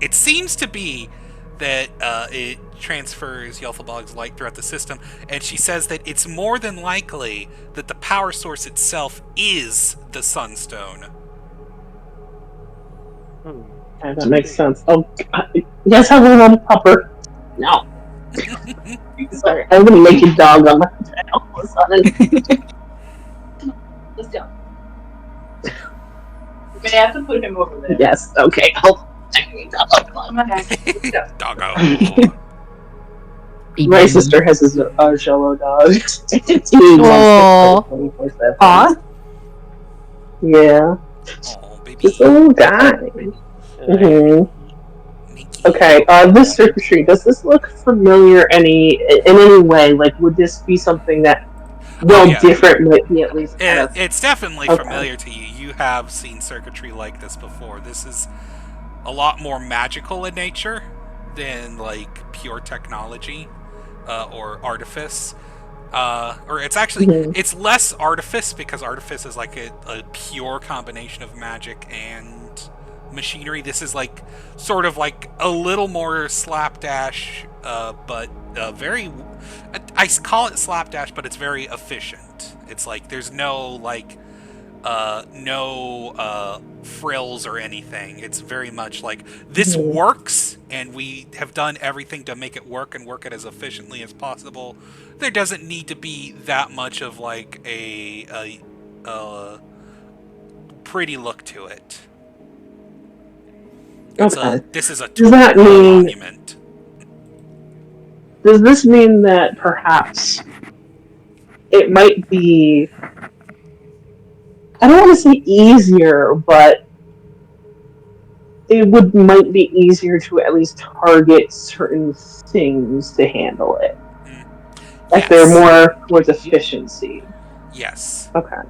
it seems to be that it transfers Yelthalbog's light throughout the system, and she says that it's more than likely that the power source itself is the Sunstone. Okay, that makes sense. Oh, you guys have a little pupper. No. Sorry, I'm gonna make a dog on my head all of a sudden. Let's go. We're gonna have to put him over there. Yes, okay. Doggo. My sister has a Jolo dog. Aw. Yeah. Oh, baby. This little guy. Okay, this circuitry, does this look familiar in any way? Like, would this be something that different might be at least kind of... It's definitely familiar to you. You have seen circuitry like this before. This is a lot more magical in nature than, like, pure technology or artifice. Or it's actually, it's less artifice, because artifice is like a pure combination of magic and machinery. This is like sort of like a little more slapdash, but very, I call it slapdash, but it's very efficient. It's like there's no like no frills or anything. It's very much like this works, and we have done everything to make it work and work it as efficiently as possible. There doesn't need to be that much of like a pretty look to it. This is a monument. Does this mean that perhaps it might be, I don't want to say easier, but it might be easier to at least target certain things to handle it? Like they're more towards efficiency. Yes. Okay.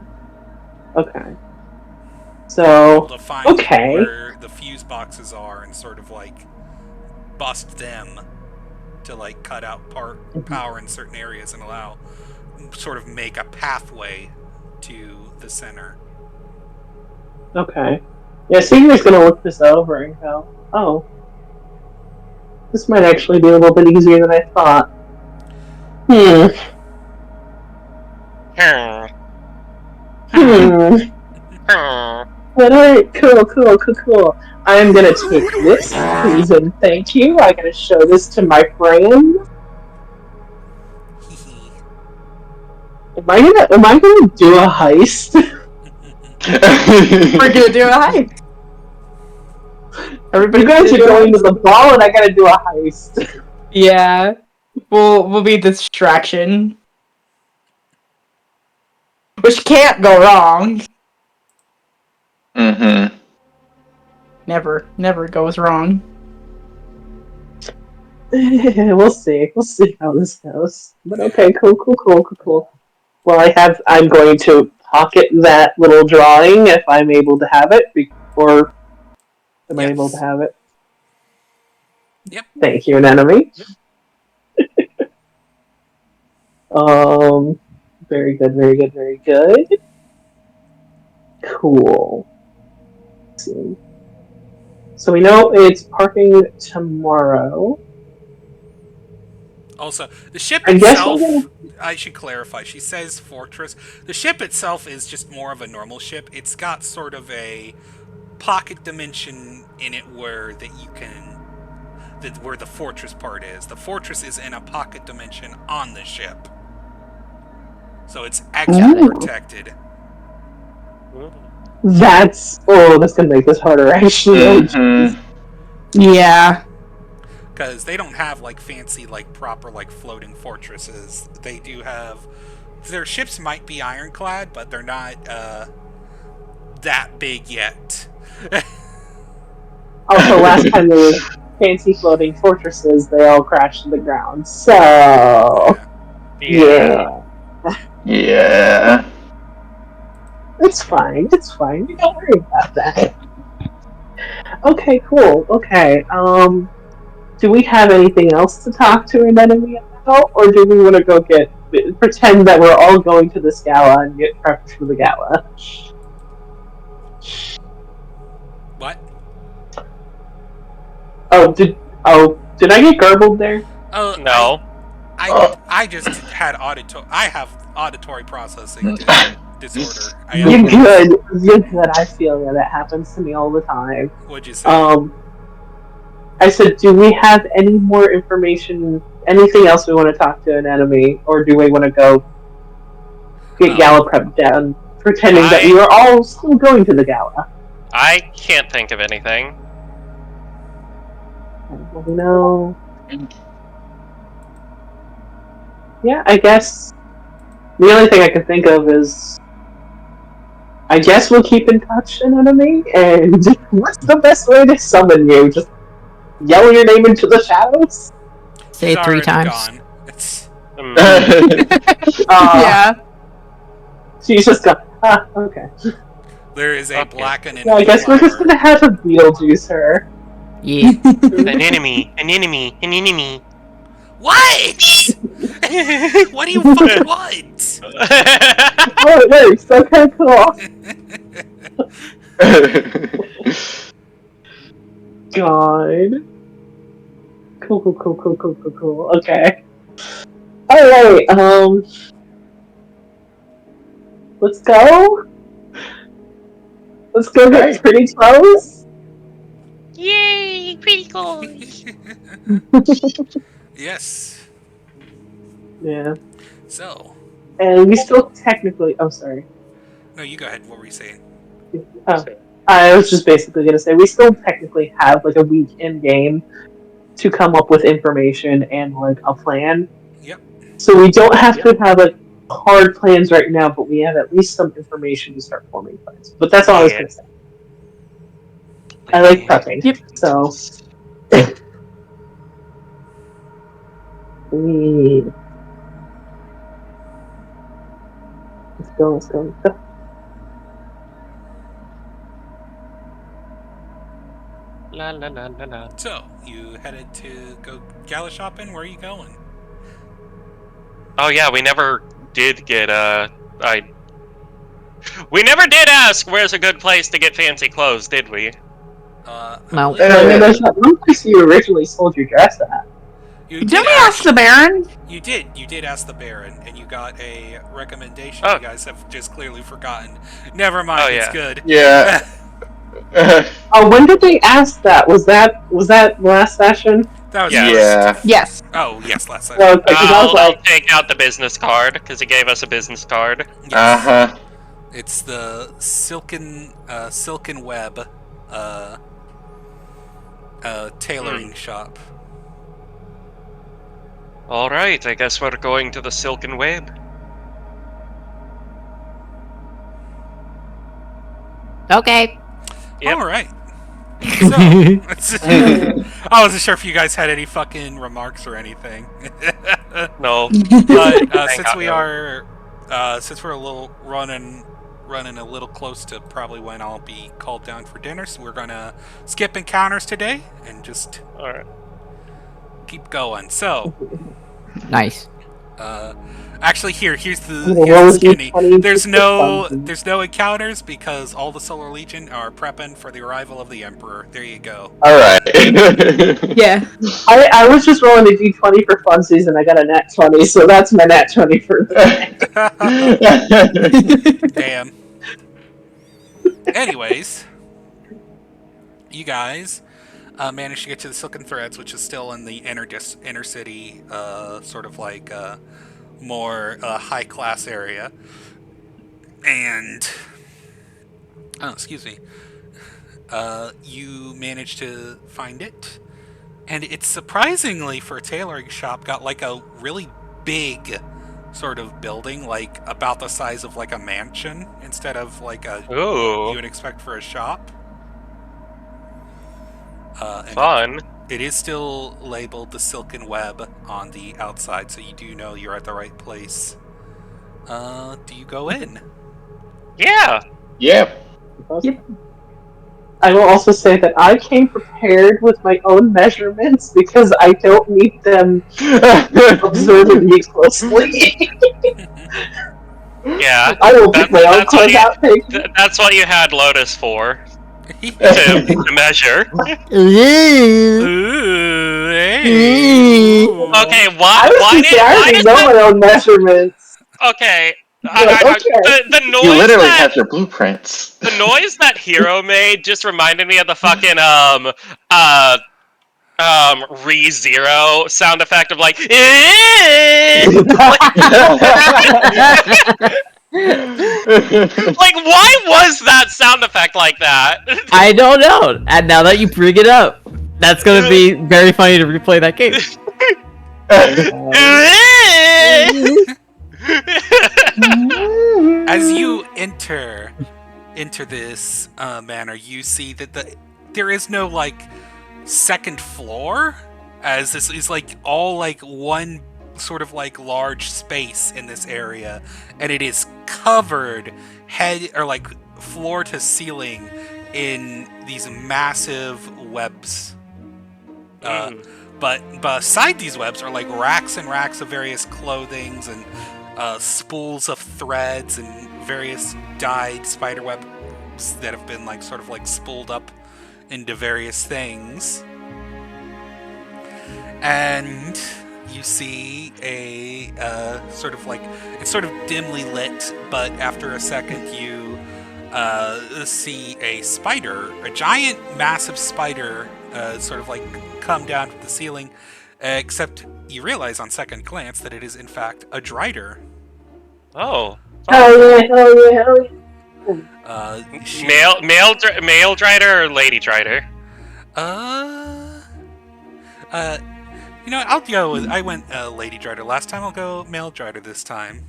So, to find where the fuse boxes are and sort of like bust them to like cut out power in certain areas and sort of make a pathway to the center. Okay. Yeah, Seeger's gonna look this over and go, oh, this might actually be a little bit easier than I thought. Alright, cool. I'm gonna take this, please and thank you. I'm gonna show this to my friend. Am I gonna do a heist? We're gonna do a heist. Everybody, you guys are going to the ball and I gotta do a heist. Yeah. We'll be the distraction. Which can't go wrong. Never goes wrong. We'll see how this goes. But okay, cool. Well, I'm going to pocket that little drawing if I'm able to have it, or am I able to have it? Yep. Thank you, Anenome. Very good, very good, very good. Cool. Let's see. So we know it's parking tomorrow. Also, the ship I guess we're itself, gonna. I should clarify, she says fortress. The ship itself is just more of a normal ship. It's got sort of a pocket dimension in it where that you can where the fortress part is. The fortress is in a pocket dimension on the ship. So it's extra Ooh. protected. That's gonna make this harder actually. Oh, jeez. Yeah. Because they don't have like fancy, like proper, like floating fortresses. They do have. Their ships might be ironclad, but they're not that big yet. Also, last time there was fancy floating fortresses, they all crashed to the ground. So yeah. Yeah. It's fine. It's fine. Don't worry about that. Okay, cool. Okay. Do we have anything else to talk to an enemy about, or do we want to go pretend that we're all going to this gala and get prepped for the gala? What? Did I get garbled there? Oh No. I just had I have auditory processing disorder. You're good. You're good. I feel that happens to me all the time. What'd you say? I said, do we have any more information? Anything else we want to talk to an enemy, or do we want to go get gala prep done, pretending that we are all still going to the gala? I can't think of anything. No. Yeah, I guess the only thing I can think of is I guess we'll keep in touch, an enemy, and what's the best way to summon you? Just yell your name into the shadows? Say it 3 times. Gone. It's... Yeah. She's just gone. Okay. There is a black and Yeah, I guess we're just gonna have a Beetlejuice her. Yeah. An enemy. What? What do you fucking want? Oh, it works. Okay, cool. God. Cool. Okay. Alright, let's go? Let's go get pretty clothes? Yay, pretty clothes. Yes. Yeah. So. And we still technically... Oh, sorry. No, you go ahead. What were you saying? Oh, I was just basically going to say, we still technically have, like, a week in-game to come up with information and, like, a plan. Yep. So we don't have to have, like, hard plans right now, but we have at least some information to start forming plans. But that's all I was going to say. I like prepping. Yep. So... Let's go. La la la la la. So, you headed to go gala shopping? Where are you going? Oh yeah, we never did get we never did ask where's a good place to get fancy clothes, did we? No. There's that one place you originally sold your dress at. Did we ask the Baron? You did ask the Baron, and you got a recommendation. Oh. You guys have just clearly forgotten. Never mind, Oh, it's yeah. good. Yeah. When did they ask that? Was that last session? That was Yeah. Yes. Oh, yes, last time. Okay, 'cause I was I'll like, take out the business card because he gave us a business card. Yes. Uh-huh. It's the silken web tailoring shop. All right, I guess we're going to the Silken Web. Okay. Yep. All right. So, I wasn't sure if you guys had any fucking remarks or anything. No. But Thank God, since we're a little running a little close to probably when I'll be called down for dinner, so we're gonna skip encounters today and just All right. keep going. So, Nice. actually, here's the I'm gonna roll a skinny. D20 There's just for no funsies. encounters because all the Solar Legion are prepping for the arrival of the Emperor. There you go. Alright. Yeah. I was just rolling a D20 for funsies and I got a nat 20, so that's my nat 20 for the night. Damn. Anyways, you guys managed to get to the Silken Threads, which is still in the inner city, sort of like more high class area, and oh, excuse me. You managed to find it, and it's surprisingly for a tailoring shop got like a really big sort of building, like about the size of like a mansion instead of like a what you Ooh, would expect for a shop. And fun. it is still labeled the Silken Web on the outside, so you do know you're at the right place. Do you go in? Yeah. Yep. Yep. I will also say that I came prepared with my own measurements because I don't need them observing me closely. Yeah. I will pick my own That's what clothes you. out, thank you. That's what you had Lotus for to measure. Ooh. Ooh, hey. Ooh. Okay, I why was why gonna did say, I why already does know that? my own measurements. Okay, Like, okay. the You noise literally that have your blueprints. the noise that Hero made just reminded me of the fucking ReZero sound effect of like like why was that sound effect like that? I don't know. And now that you bring it up, that's gonna be very funny to replay that game. As you enter this manor, you see that there is no like second floor, as this is like all like one sort of like large space in this area, and it is covered head or like floor to ceiling in these massive webs. But beside these webs are like racks and racks of various clothings and spools of threads and various dyed spider webs that have been like sort of like spooled up into various things. And you see a sort of like it's sort of dimly lit, but after a second you see a spider, a giant, massive spider, sort of like come down from the ceiling. Except you realize on second glance that it is in fact a drider. Oh. Hell yeah, hell yeah, hell yeah. Male drider or lady drider? You know, I'll go with. I went lady drider last time. I'll go male drider this time.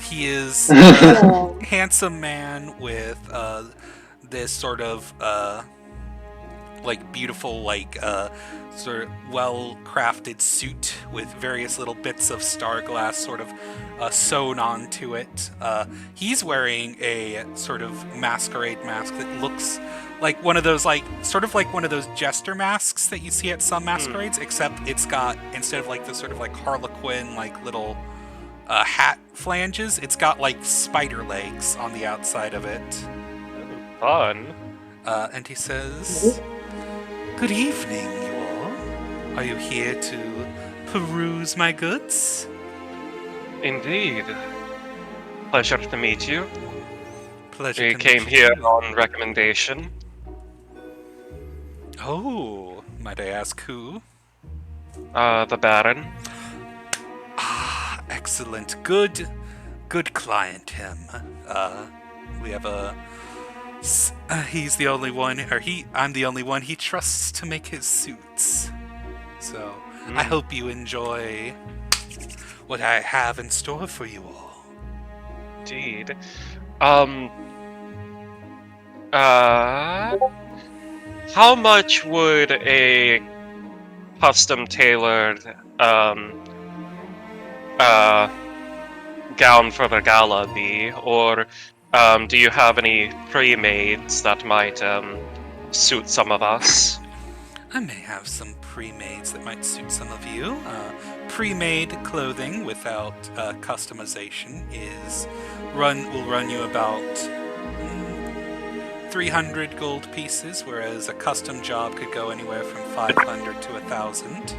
He is a handsome man with this sort of like beautiful, like sort of well-crafted suit with various little bits of star glass sort of sewn onto it. He's wearing a sort of masquerade mask that looks like one of those, like sort of like one of those jester masks that you see at some masquerades, except it's got, instead of like the sort of like Harlequin like little hat flanges, it's got like spider legs on the outside of it. Fun. And he says, "Good evening, you all. Are you here to peruse my goods?" Indeed. Pleasure to meet you. Pleasure We to came meet you here too. on recommendation. Oh, might I ask who? The Baron. Ah, excellent. Good client, him. We have a... he's the only one, or I'm the only one he trusts to make his suits. So, I hope you enjoy what I have in store for you all. Indeed. How much would a custom tailored gown for the gala be? Or do you have any pre-mades that might suit some of us? I may have some pre-mades that might suit some of you. Pre-made clothing without customization will run you about 300 gold pieces, whereas a custom job could go anywhere from 500 to 1,000.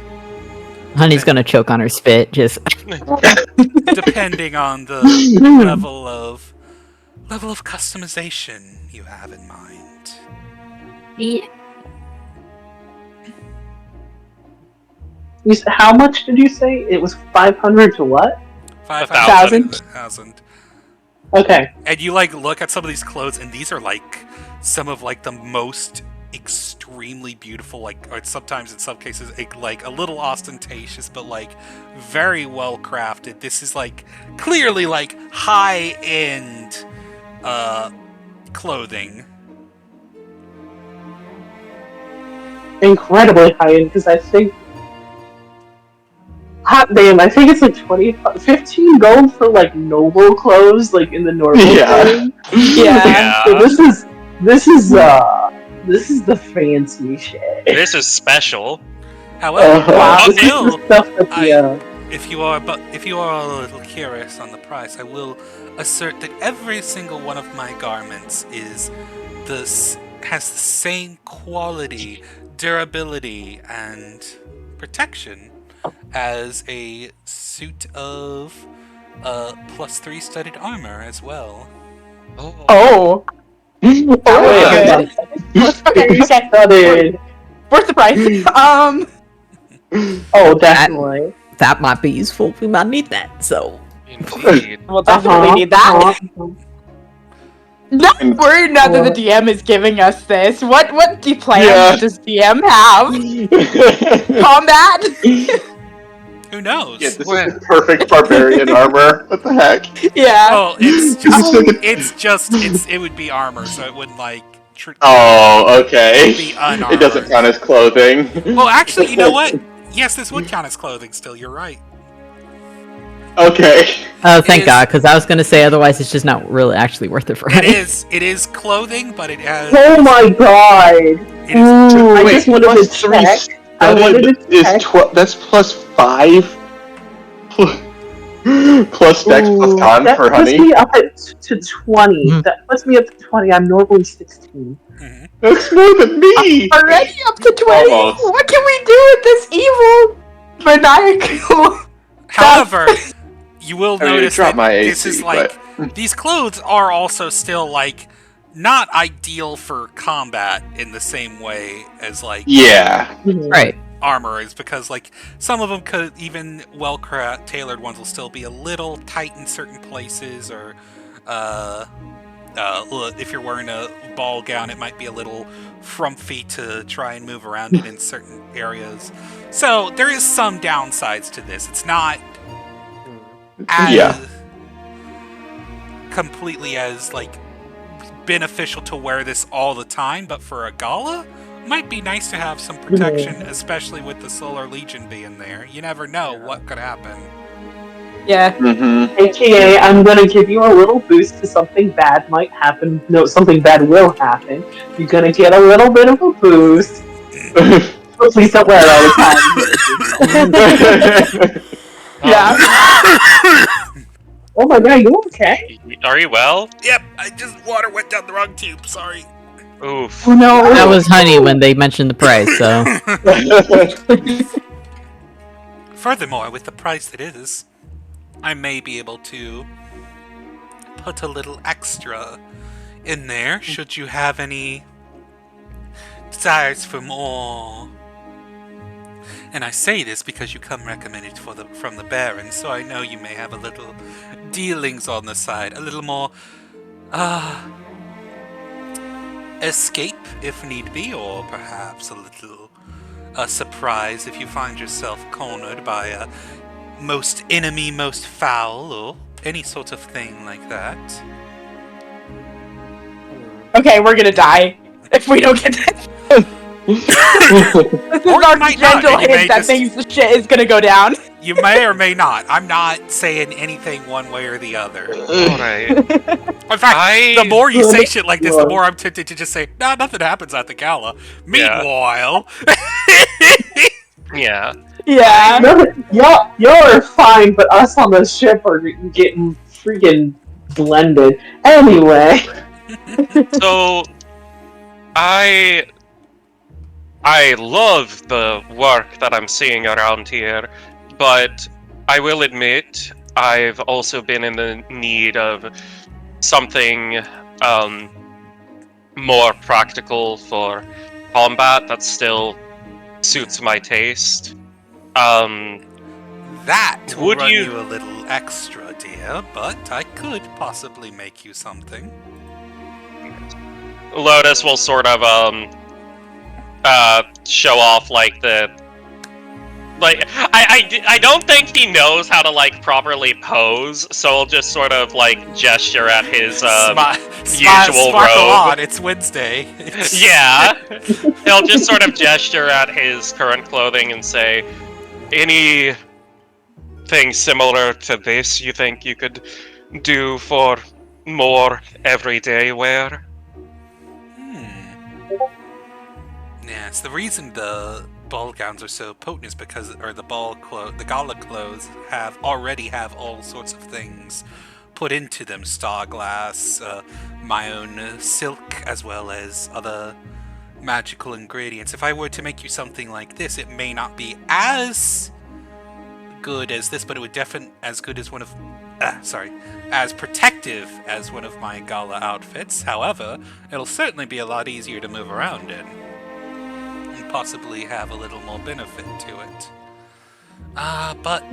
Honey's gonna choke on her spit. Just Depending on the level of customization you have in mind. How much did you say? It was 500 to what? 500 to 1,000. Okay. And you look at some of these clothes, and these are some of the most extremely beautiful, or sometimes in some cases a little ostentatious, but very well crafted. This is clearly high end clothing. Incredibly high end, because I think hot damn, I think it's 15 gold for noble clothes, in the normal thing. Yeah. So this is the fancy shit. This is special. However, This is the stuff that if you are a little curious on the price, I will assert that every single one of my garments has the same quality, durability, and protection as a suit of +3 studded armor as well. Oh. okay. Worth the price. Oh, definitely. that might be useful. We might need that. So Indeed. We'll definitely need that. Not worried now that the DM is giving us this. What plans does DM have? Combat? Who knows? Yeah, this is the perfect barbarian armor. What the heck? Yeah. Well, it would be armor, so it wouldn't Oh, okay. be unarmed. It doesn't count as clothing. Well, actually, you know what? Yes, this would count as clothing still, you're right. Okay. oh, thank God, because I was gonna say otherwise it's just not really actually worth it for It Honey. is clothing, but it has... Oh my god! It is... I Wait, just wanted to plus 3 check. I wanted to is check. that's plus 5? Plus dex plus con That for puts honey? me up to 20. Mhm. That puts me up to 20. I'm normally 16. Mhm. That's more than me! Already up to 20? Almost. What can we do with this evil maniacal? However, you will I mean, it notice dropped that my this AC, is these clothes are also still not ideal for combat in the same way as Yeah. Right. armor is, because some of them could, even tailored ones will still be a little tight in certain places, or if you're wearing a ball gown, it might be a little frumpy to try and move around it in certain areas. So there is some downsides to this. It's not as completely as beneficial to wear this all the time, but for a gala, might be nice to have some protection, especially with the Solar Legion being there. You never know what could happen. Yeah. Mm-hmm. AKA, I'm gonna give you a little boost to something bad might happen. No, something bad will happen. You're gonna get a little bit of a boost. But please don't wear it all the time. Yeah. Oh my god, you okay? Are you well? Yep, water went down the wrong tube, sorry. Oof. Oh no. That was Honey when they mentioned the price. So Furthermore, with the price it is, I may be able to put a little extra in there, should you have any desires for more. And I say this because you come recommended from the Baron, so I know you may have a little dealings on the side, a little more escape if need be, or perhaps a little surprise if you find yourself cornered by a most enemy, most foul, or any sort of thing like that. Okay, we're gonna die if we don't get this. This is Or you our might not, gentle and you may hint that just- things the shit is gonna go down. You may or may not. I'm not saying anything one way or the other. Alright. In fact, the more you say shit like this, the more I'm tempted to just say, nah, nothing happens at the gala. Meanwhile... Yeah. Yeah. No, y'all are fine, but us on the ship are getting freaking blended. Anyway. So I love the work that I'm seeing around here, but I will admit I've also been in the need of something more practical for combat that still suits my taste. That will Would run you? you a little extra, dear, but I could possibly make you something. Lotus will sort of show off like the I don't think he knows how to like properly pose, so he'll just sort of like gesture at his usual sparkle robe. on, it's Wednesday. Yeah, he'll just sort of gesture at his current clothing and say, "Anything similar to this you think you could do for more everyday wear?" Yes, the reason the ball gowns are so potent is because, or the gala clothes already have all sorts of things put into them: star glass, my own silk, as well as other magical ingredients. If I were to make you something like this, it may not be as good as this, but it would definitely as good as as protective as one of my gala outfits. However, it'll certainly be a lot easier to move around in, and possibly have a little more benefit to it. But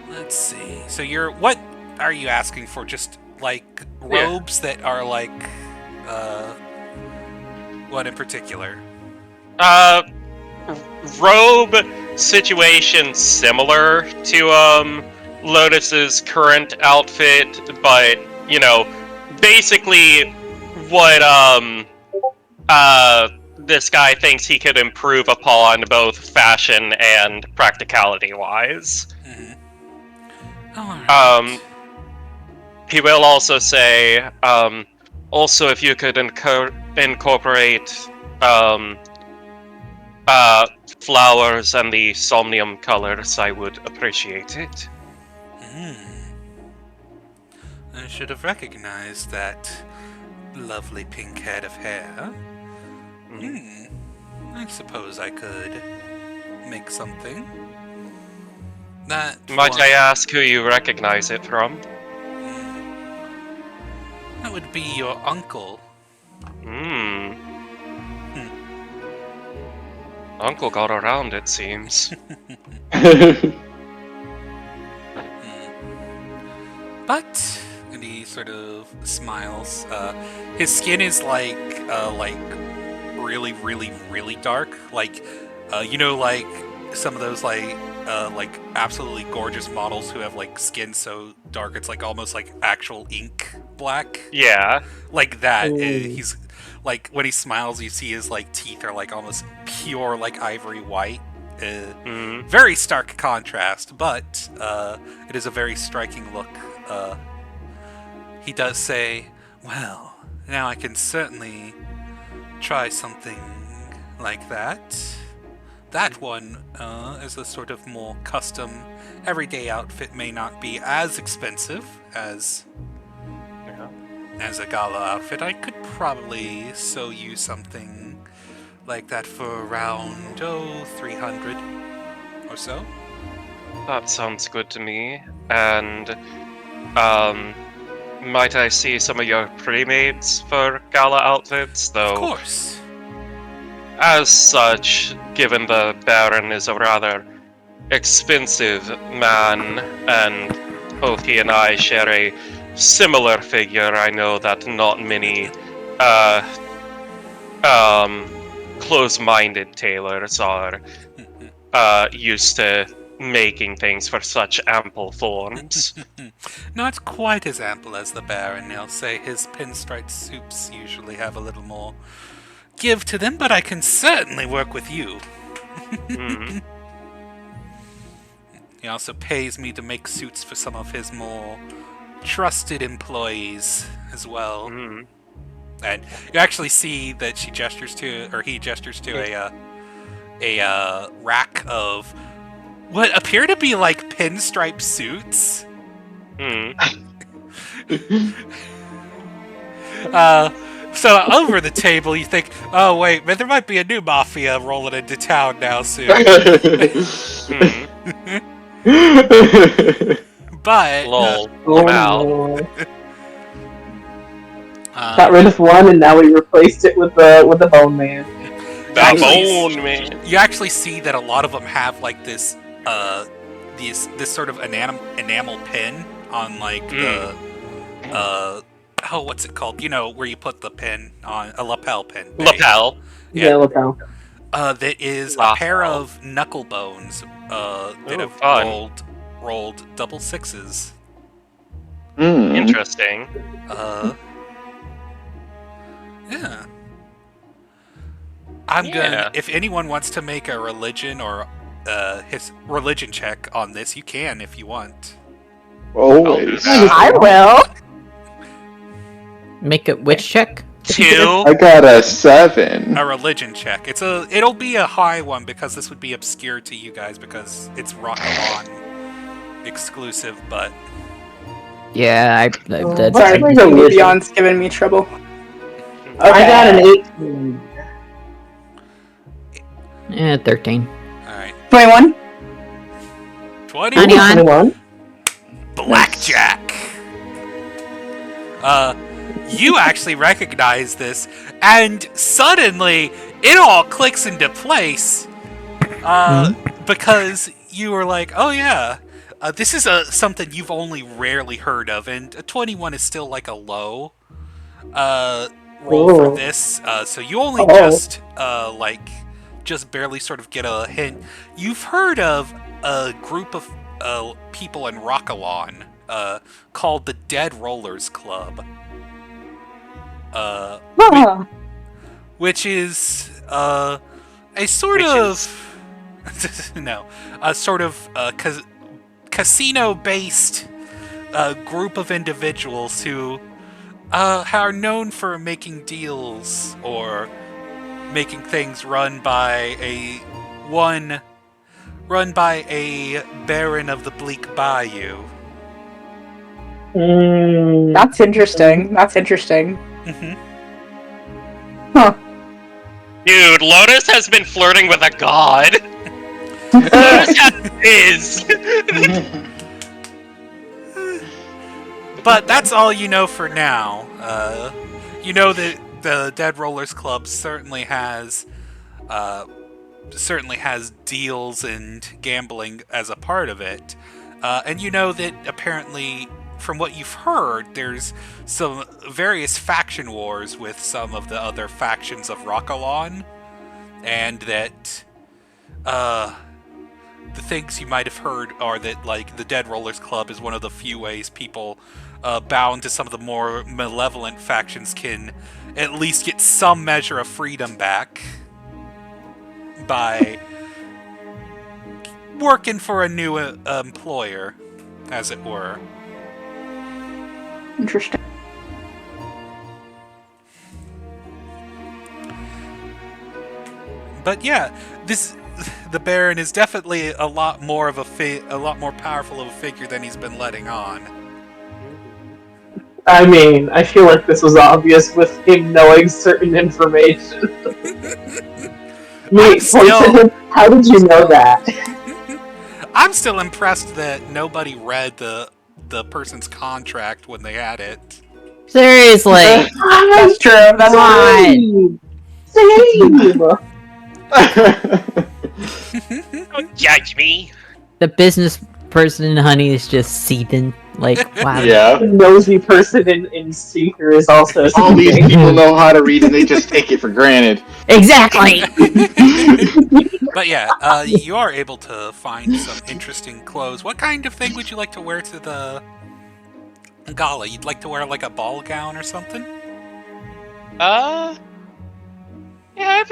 let's see. So what are you asking for? Just like robes that are like what in particular? Robe situation similar to Lotus's current outfit, but you know, basically what this guy thinks he could improve upon both fashion and practicality wise. Alright. He will also say, also if you could incorporate flowers and the somnium colors, I would appreciate it. I should have recognized that lovely pink head of hair. I suppose I could make something. Might I ask who you recognize it from? That would be your uncle. Uncle got around, it seems. But, and he sort of smiles. His skin is like really, really, really dark. Like, like some of those like absolutely gorgeous models who have like skin so dark it's like almost like actual ink black. Yeah. Like that. He's like when he smiles, you see his like teeth are like almost pure like ivory white. Very stark contrast, but it is a very striking look. He does say, "Well, now I can certainly try something like that." That one, as a sort of more custom, everyday outfit, may not be as expensive as a gala outfit. I could probably sew you something like that for around 300 or so. That sounds good to me. And might I see some of your pre-mades for gala outfits, though? Of course. As such, given the Baron is a rather expensive man, and both he and I share a similar figure, I know that not many close-minded tailors are used to making things for such ample forms. Not quite as ample as the Baron, I'll say. His pinstripe suits usually have a little more give to them, but I can certainly work with you. He also pays me to make suits for some of his more trusted employees as well. And you actually see that he gestures to rack of what appear to be like pinstripe suits. Hmm. So over the table, you think, oh wait, man, there might be a new mafia rolling into town now soon. Hmm. But Lol. Oh, Wow. no. Got rid you of one, and now we replaced it with the Bone Man. The Actually, bone man. actually see that a lot of them have like this sort of enamel pin on like the oh, what's it called? You know, where you put the pin on a lapel pin. Lapel. Yeah. Lapel. That is a pair of knuckle bones that have fun. rolled double sixes. Interesting. Yeah. I'm gonna. If anyone wants to make a religion or his religion check on this, you can if you want. Always. I will. Make a witch check. 2. I got a 7. A religion check. It'll be a high one because this would be obscure to you guys because it's Rock-a-Lon exclusive. But Yeah, that's Sorry, religion. Beyond's giving me trouble. I got an 18. 13. all right, 21. 20. 21. Blackjack. You actually recognize this, and suddenly it all clicks into place. Because you were like, oh yeah, this is something you've only rarely heard of, and a 21 is still like a low roll for this. So you only just barely sort of get a hint. You've heard of a group of people in Rock-a-Lon called the Dead Rollers Club. Which is a sort of no, a sort of casino-based group of individuals who are known for making deals or making things run by a baron of the Bleak Bayou. That's interesting. Mm-hmm. Huh. Dude, Lotus has been flirting with a god. Lotus is. But that's all you know for now. You know that the Dead Rollers Club certainly has deals and gambling as a part of it, and you know that apparently, from what you've heard, there's some various faction wars with some of the other factions of Rock-a-Lon, and that the things you might have heard are that like the Dead Rollers Club is one of the few ways people bound to some of the more malevolent factions can at least get some measure of freedom back by working for a new employer, as it were. Interesting. But yeah, the Baron is definitely a lot more powerful of a figure than he's been letting on. I mean, I feel like this was obvious with him knowing certain information. How did you know that? I'm still impressed that nobody read the person's contract when they had it. Seriously. That's true. That's Same. Don't judge me. The business person in Honey is just seething. Like, wow. Yeah. The nosy person in Seeker is also All these seething. people know how to read and they just take it for granted. Exactly! But yeah, you are able to find some interesting clothes. What kind of thing would you like to wear to the gala? You'd like to wear like a ball gown or something? Yeah, I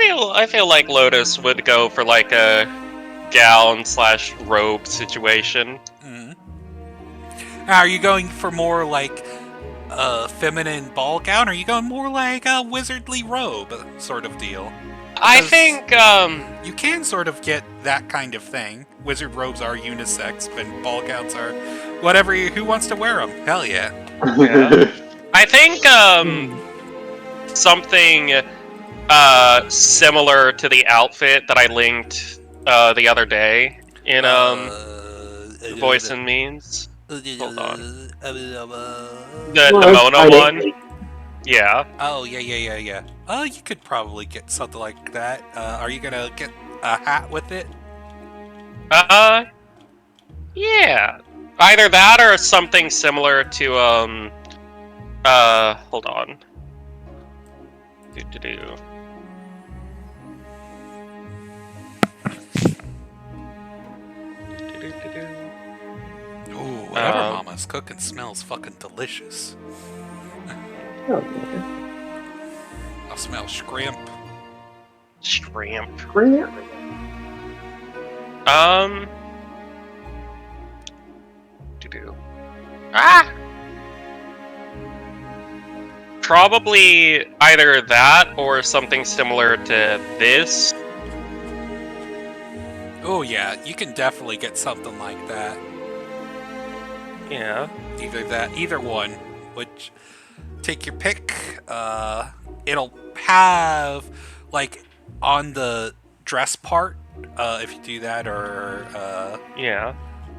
feel like Lotus would go for like a gown/robe situation. Now, are you going for more like a feminine ball gown, or are you going more like a wizardly robe sort of deal? I think, You can sort of get that kind of thing. Wizard robes are unisex, but ball gowns are whatever. Who wants to wear them? Hell yeah. I think, something, similar to the outfit that I linked, the other day in, Voice and Means. Hold on. The Mona one? Yeah. Oh, yeah. You could probably get something like that. Are you gonna get a hat with it? Yeah. Either that or something similar to, hold on. Do. Ooh, whatever Mama's cooking smells fucking delicious. I'll smell shrimp. Shrimp. Do. Probably either that or something similar to this. Oh yeah, you can definitely get something like that. Yeah. Either one. Which, take your pick. It'll have, like, on the dress part, if you do that, or Yeah.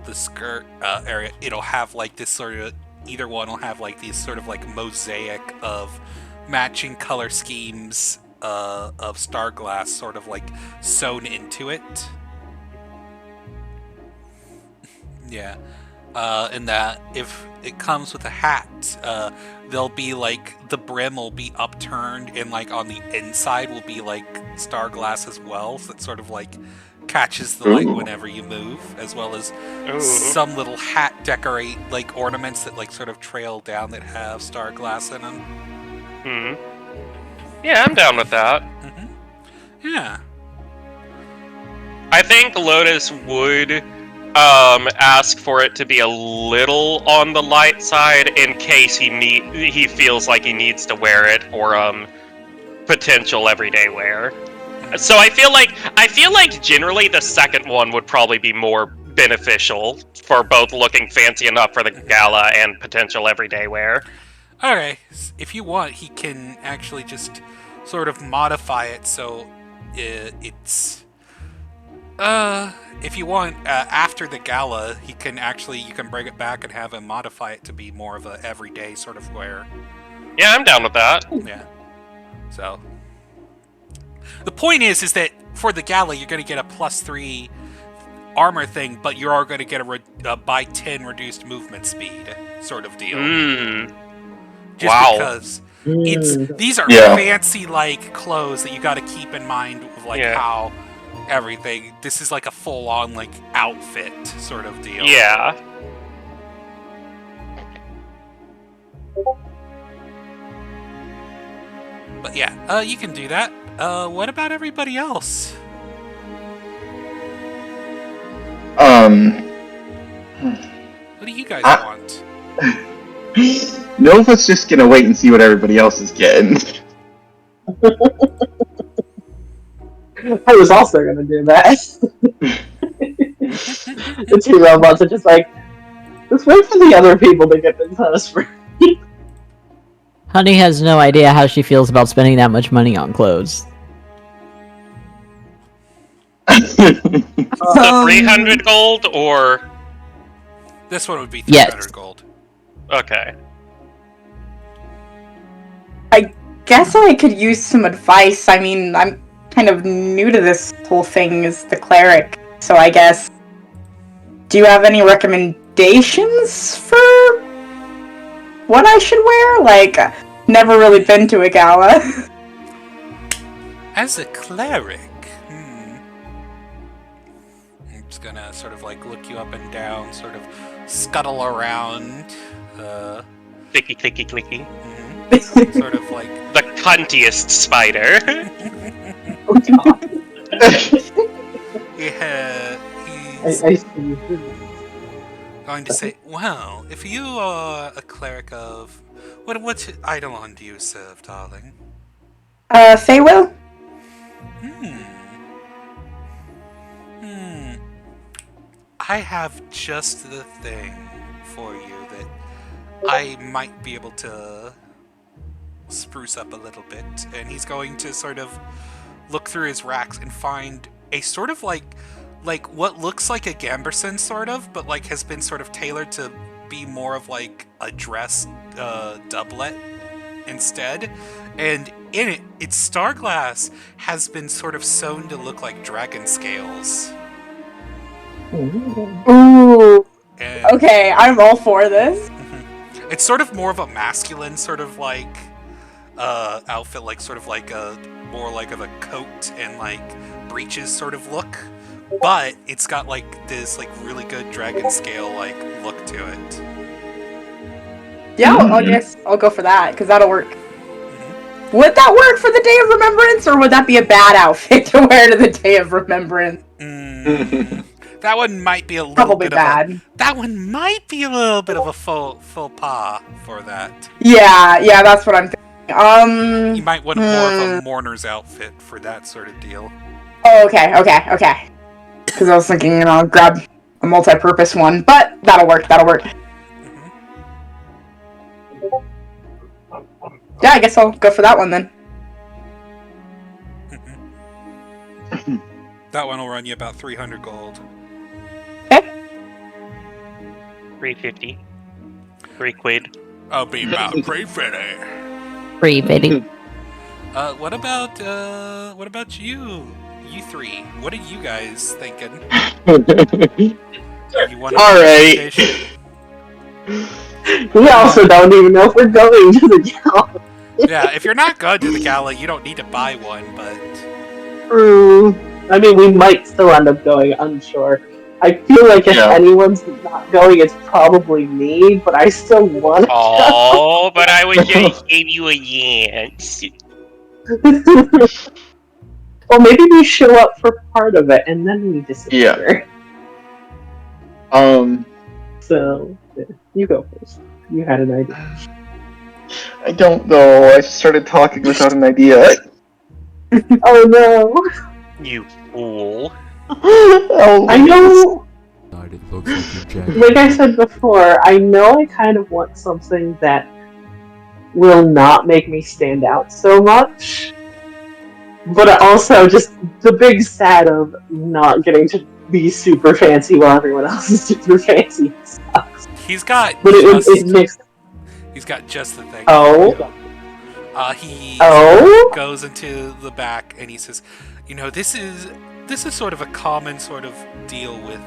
the skirt area, it'll have like this sort of, either one will have like these sort of like mosaic of matching color schemes of star glass sort of like sewn into it. Yeah. And that if it comes with a hat, there'll be like the brim will be upturned, and like on the inside will be like star glass as well, so it sort of like catches the light whenever you move, as well as some little hat decorate like ornaments that like sort of trail down that have star glass in them. Yeah, I'm down with that. Yeah. I think Lotus would ask for it to be a little on the light side in case he feels like he needs to wear it for potential everyday wear. So I feel like generally the second one would probably be more beneficial for both looking fancy enough for the gala and potential everyday wear. Okay, if you want, he can actually just sort of modify it so it's if you want, after the gala, you can bring it back and have him modify it to be more of a everyday sort of wear. Yeah, I'm down with that. Yeah. So, the point is that for the gala, you're going to get a +3 armor thing, but you are going to get a by 10 reduced movement speed sort of deal. Just because these are fancy like clothes that you got to keep in mind of like how everything. This is like a full-on like outfit sort of deal. Yeah. But yeah, you can do that. What about everybody else? What do you guys want? Nova's just gonna wait and see what everybody else is getting. I was also gonna do that. The two robots are just like, let's wait for the other people to get this house first. Honey has no idea how she feels about spending that much money on clothes. The 300 gold, or this one would be 300 gold. Okay. I guess I could use some advice. I mean, I'm kind of new to this whole thing as the cleric, so I guess. Do you have any recommendations for what I should wear? Like, never really been to a gala. As a cleric, I'm just gonna sort of like look you up and down, sort of scuttle around. Clicky, clicky, clicky. Sort of like the cuntiest spider. Oh god. Yeah, he's going to say, well, if you are a cleric of... What Eidolon do you serve, darling? Feywill? I have just the thing for you that I might be able to spruce up a little bit. And he's going to sort of look through his racks and find a sort of like what looks like a gambeson sort of, but like has been sort of tailored to be more of like a dress doublet instead. And in it, its star glass has been sort of sewn to look like dragon scales. Ooh. And Okay, I'm all for this. it's sort of more of a masculine sort of like outfit, like sort of like a more like of a coat and like breeches sort of look, but it's got like this like really good dragon scale like look to it. Yeah, I guess I'll go for that, because that'll work. Would that work for the Day of Remembrance, or would that be a bad outfit to wear to the Day of Remembrance? That one might be a little Probably bit bad. of a, that one might be a little bit of a faux pas for that. Yeah, that's what I'm thinking. You might want more of a mourner's outfit for that sort of deal. Oh, okay. Because I was thinking, grab a multi-purpose one, but that'll work. Yeah, I guess I'll go for that one then. That one will run you about 300 gold. Okay. 350. 3 quid. I'll be about 350. Free bitty. What about you? You three. What are you guys thinking? You want All right. We also don't even know if we're going to the gala. Yeah, if you're not going to the gala, you don't need to buy one, but... I mean, we might still end up going, I'm sure. I feel like if anyone's not going, it's probably me, but I still want to Oh, but I was gonna give you a chance. Well, maybe we show up for part of it, and then we disappear. So, you go first. You had an idea. I don't know. I started talking without an idea. Oh no! You fool. Oh, I know. It looks like you're jacking. Like I said before, I know I kind of want something that will not make me stand out so much, but also just the big sad of not getting to be super fancy while everyone else is super fancy. He's got But just... it makes... He's got just the thing. Oh? He Oh? goes into the back and he says, this is sort of a common sort of deal with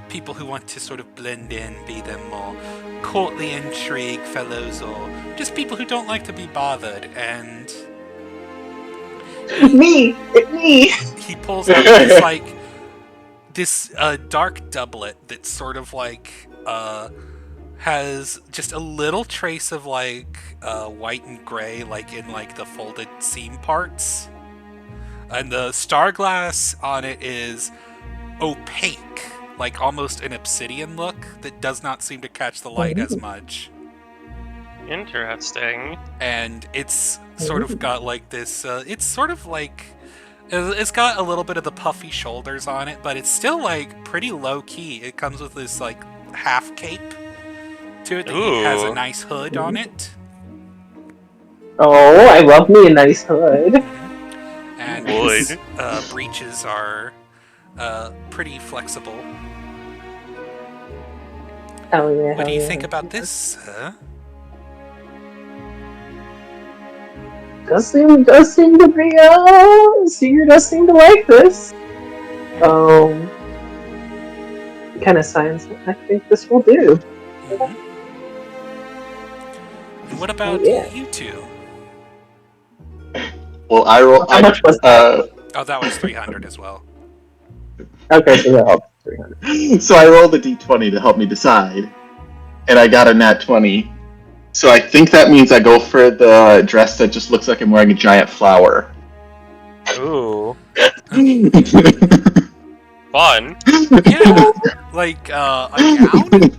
people who want to sort of blend in, be them more courtly intrigue fellows, or just people who don't like to be bothered. And It's me! he pulls out this like this dark doublet that sort of like has just a little trace of like white and gray, like in like the folded seam parts, and the star glass on it is opaque, like almost an obsidian look that does not seem to catch the light as much. Interesting. And it's sort of got like this it's sort of like it's got a little bit of the puffy shoulders on it, but it's still like pretty low key. It comes with this like half cape to it that has a nice hood on it. Oh, I love me a nice hood. And his breeches are pretty flexible. Hell yeah, What do you think about this, sir? Does seem to be, Seeger does seem to like this. Kind of science I think this will do. And what about you two? Well, I roll. How much was Oh, that was 300 as well. Okay, so that helps. 300. So I rolled a d20 to help me decide, and I got a nat 20. So I think that means I go for the dress that just looks like I'm wearing a giant flower. Ooh. Fun. Yeah, like a gown.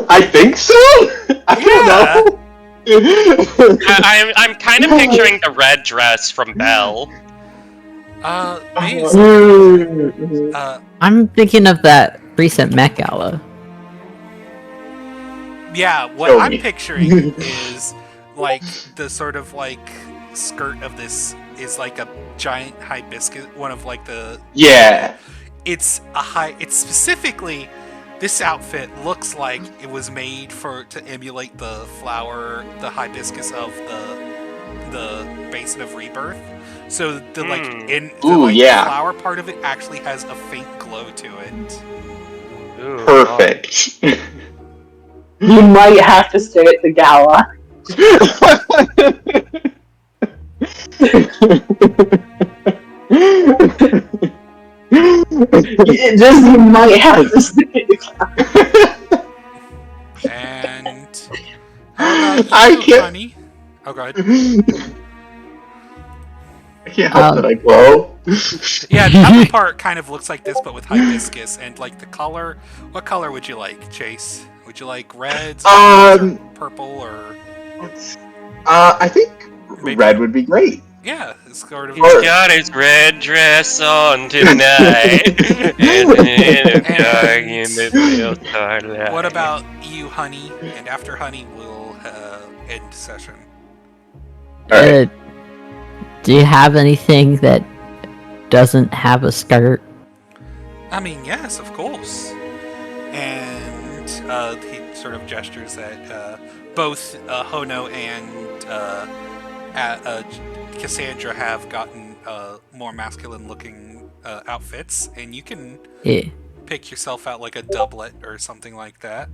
I think so. I don't know. I'm kind of picturing the red dress from Belle. Maze, I'm thinking of that recent Met Gala. yeah, what Show I'm me. picturing is like the sort of like skirt of this is like a giant hibiscus, one of like the Yeah. it's specifically this outfit looks like it was made to emulate the flower, the hibiscus of the Basin of Rebirth. So the flower part of it actually has a faint glow to it. Ooh, Perfect. You might have to stay at the gala. You might have to stay at the gala. And how about I you, can't- honey? Oh, go ahead. I can't help that I glow. Yeah, the upper part kind of looks like this, but with hibiscus, and like the color. What color would you like, Chase? Would you like reds, or purple, or? I think Maybe. red would be great. Yeah, it's sort of. He's got his red dress on tonight. What about you, honey? And after honey, we'll end session. Alright. Do you have anything that doesn't have a skirt? I mean, yes, of course. And he sort of gestures at both Hono and Cassandra have gotten more masculine-looking outfits, and you can pick yourself out like a doublet or something like that.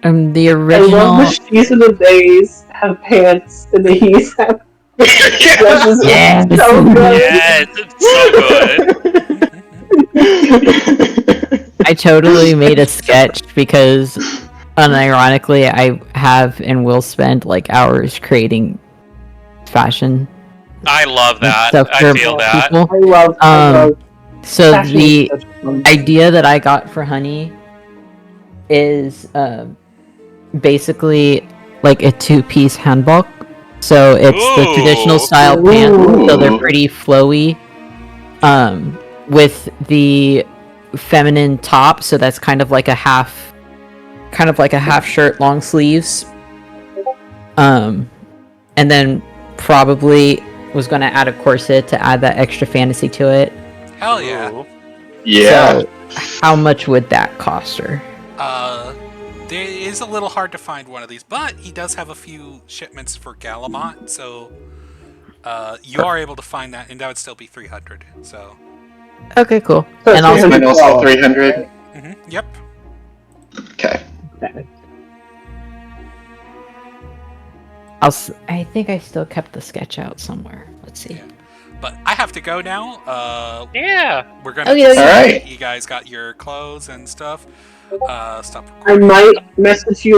The I original. love the she's of the days have pants and the he's have dresses. Yes. So good. Yes, it's so good. I totally made a sketch because, unironically, I have and will spend like hours creating fashion. I love that. stuff I for feel that. people. I love So fashion the is such fun. idea that I got for Honey is basically like a two-piece handbok. So it's the traditional Ooh. style pants, so they're Ooh. pretty flowy. With the feminine top, so that's kind of like a half shirt, long sleeves. And then probably was gonna add a corset to add that extra fantasy to it. Hell yeah. Ooh. Yeah. So, how much would that cost her? It is a little hard to find one of these, but he does have a few shipments for Galamont, so you are able to find that, and that would still be 300. So. Okay, cool. So And also, And also 300. Yep. Okay. I think I still kept the sketch out somewhere. Let's see. Yeah. But I have to go now. Yeah. We're gonna. Okay, okay. Alright. You guys got your clothes and stuff. Stop I recording. might message you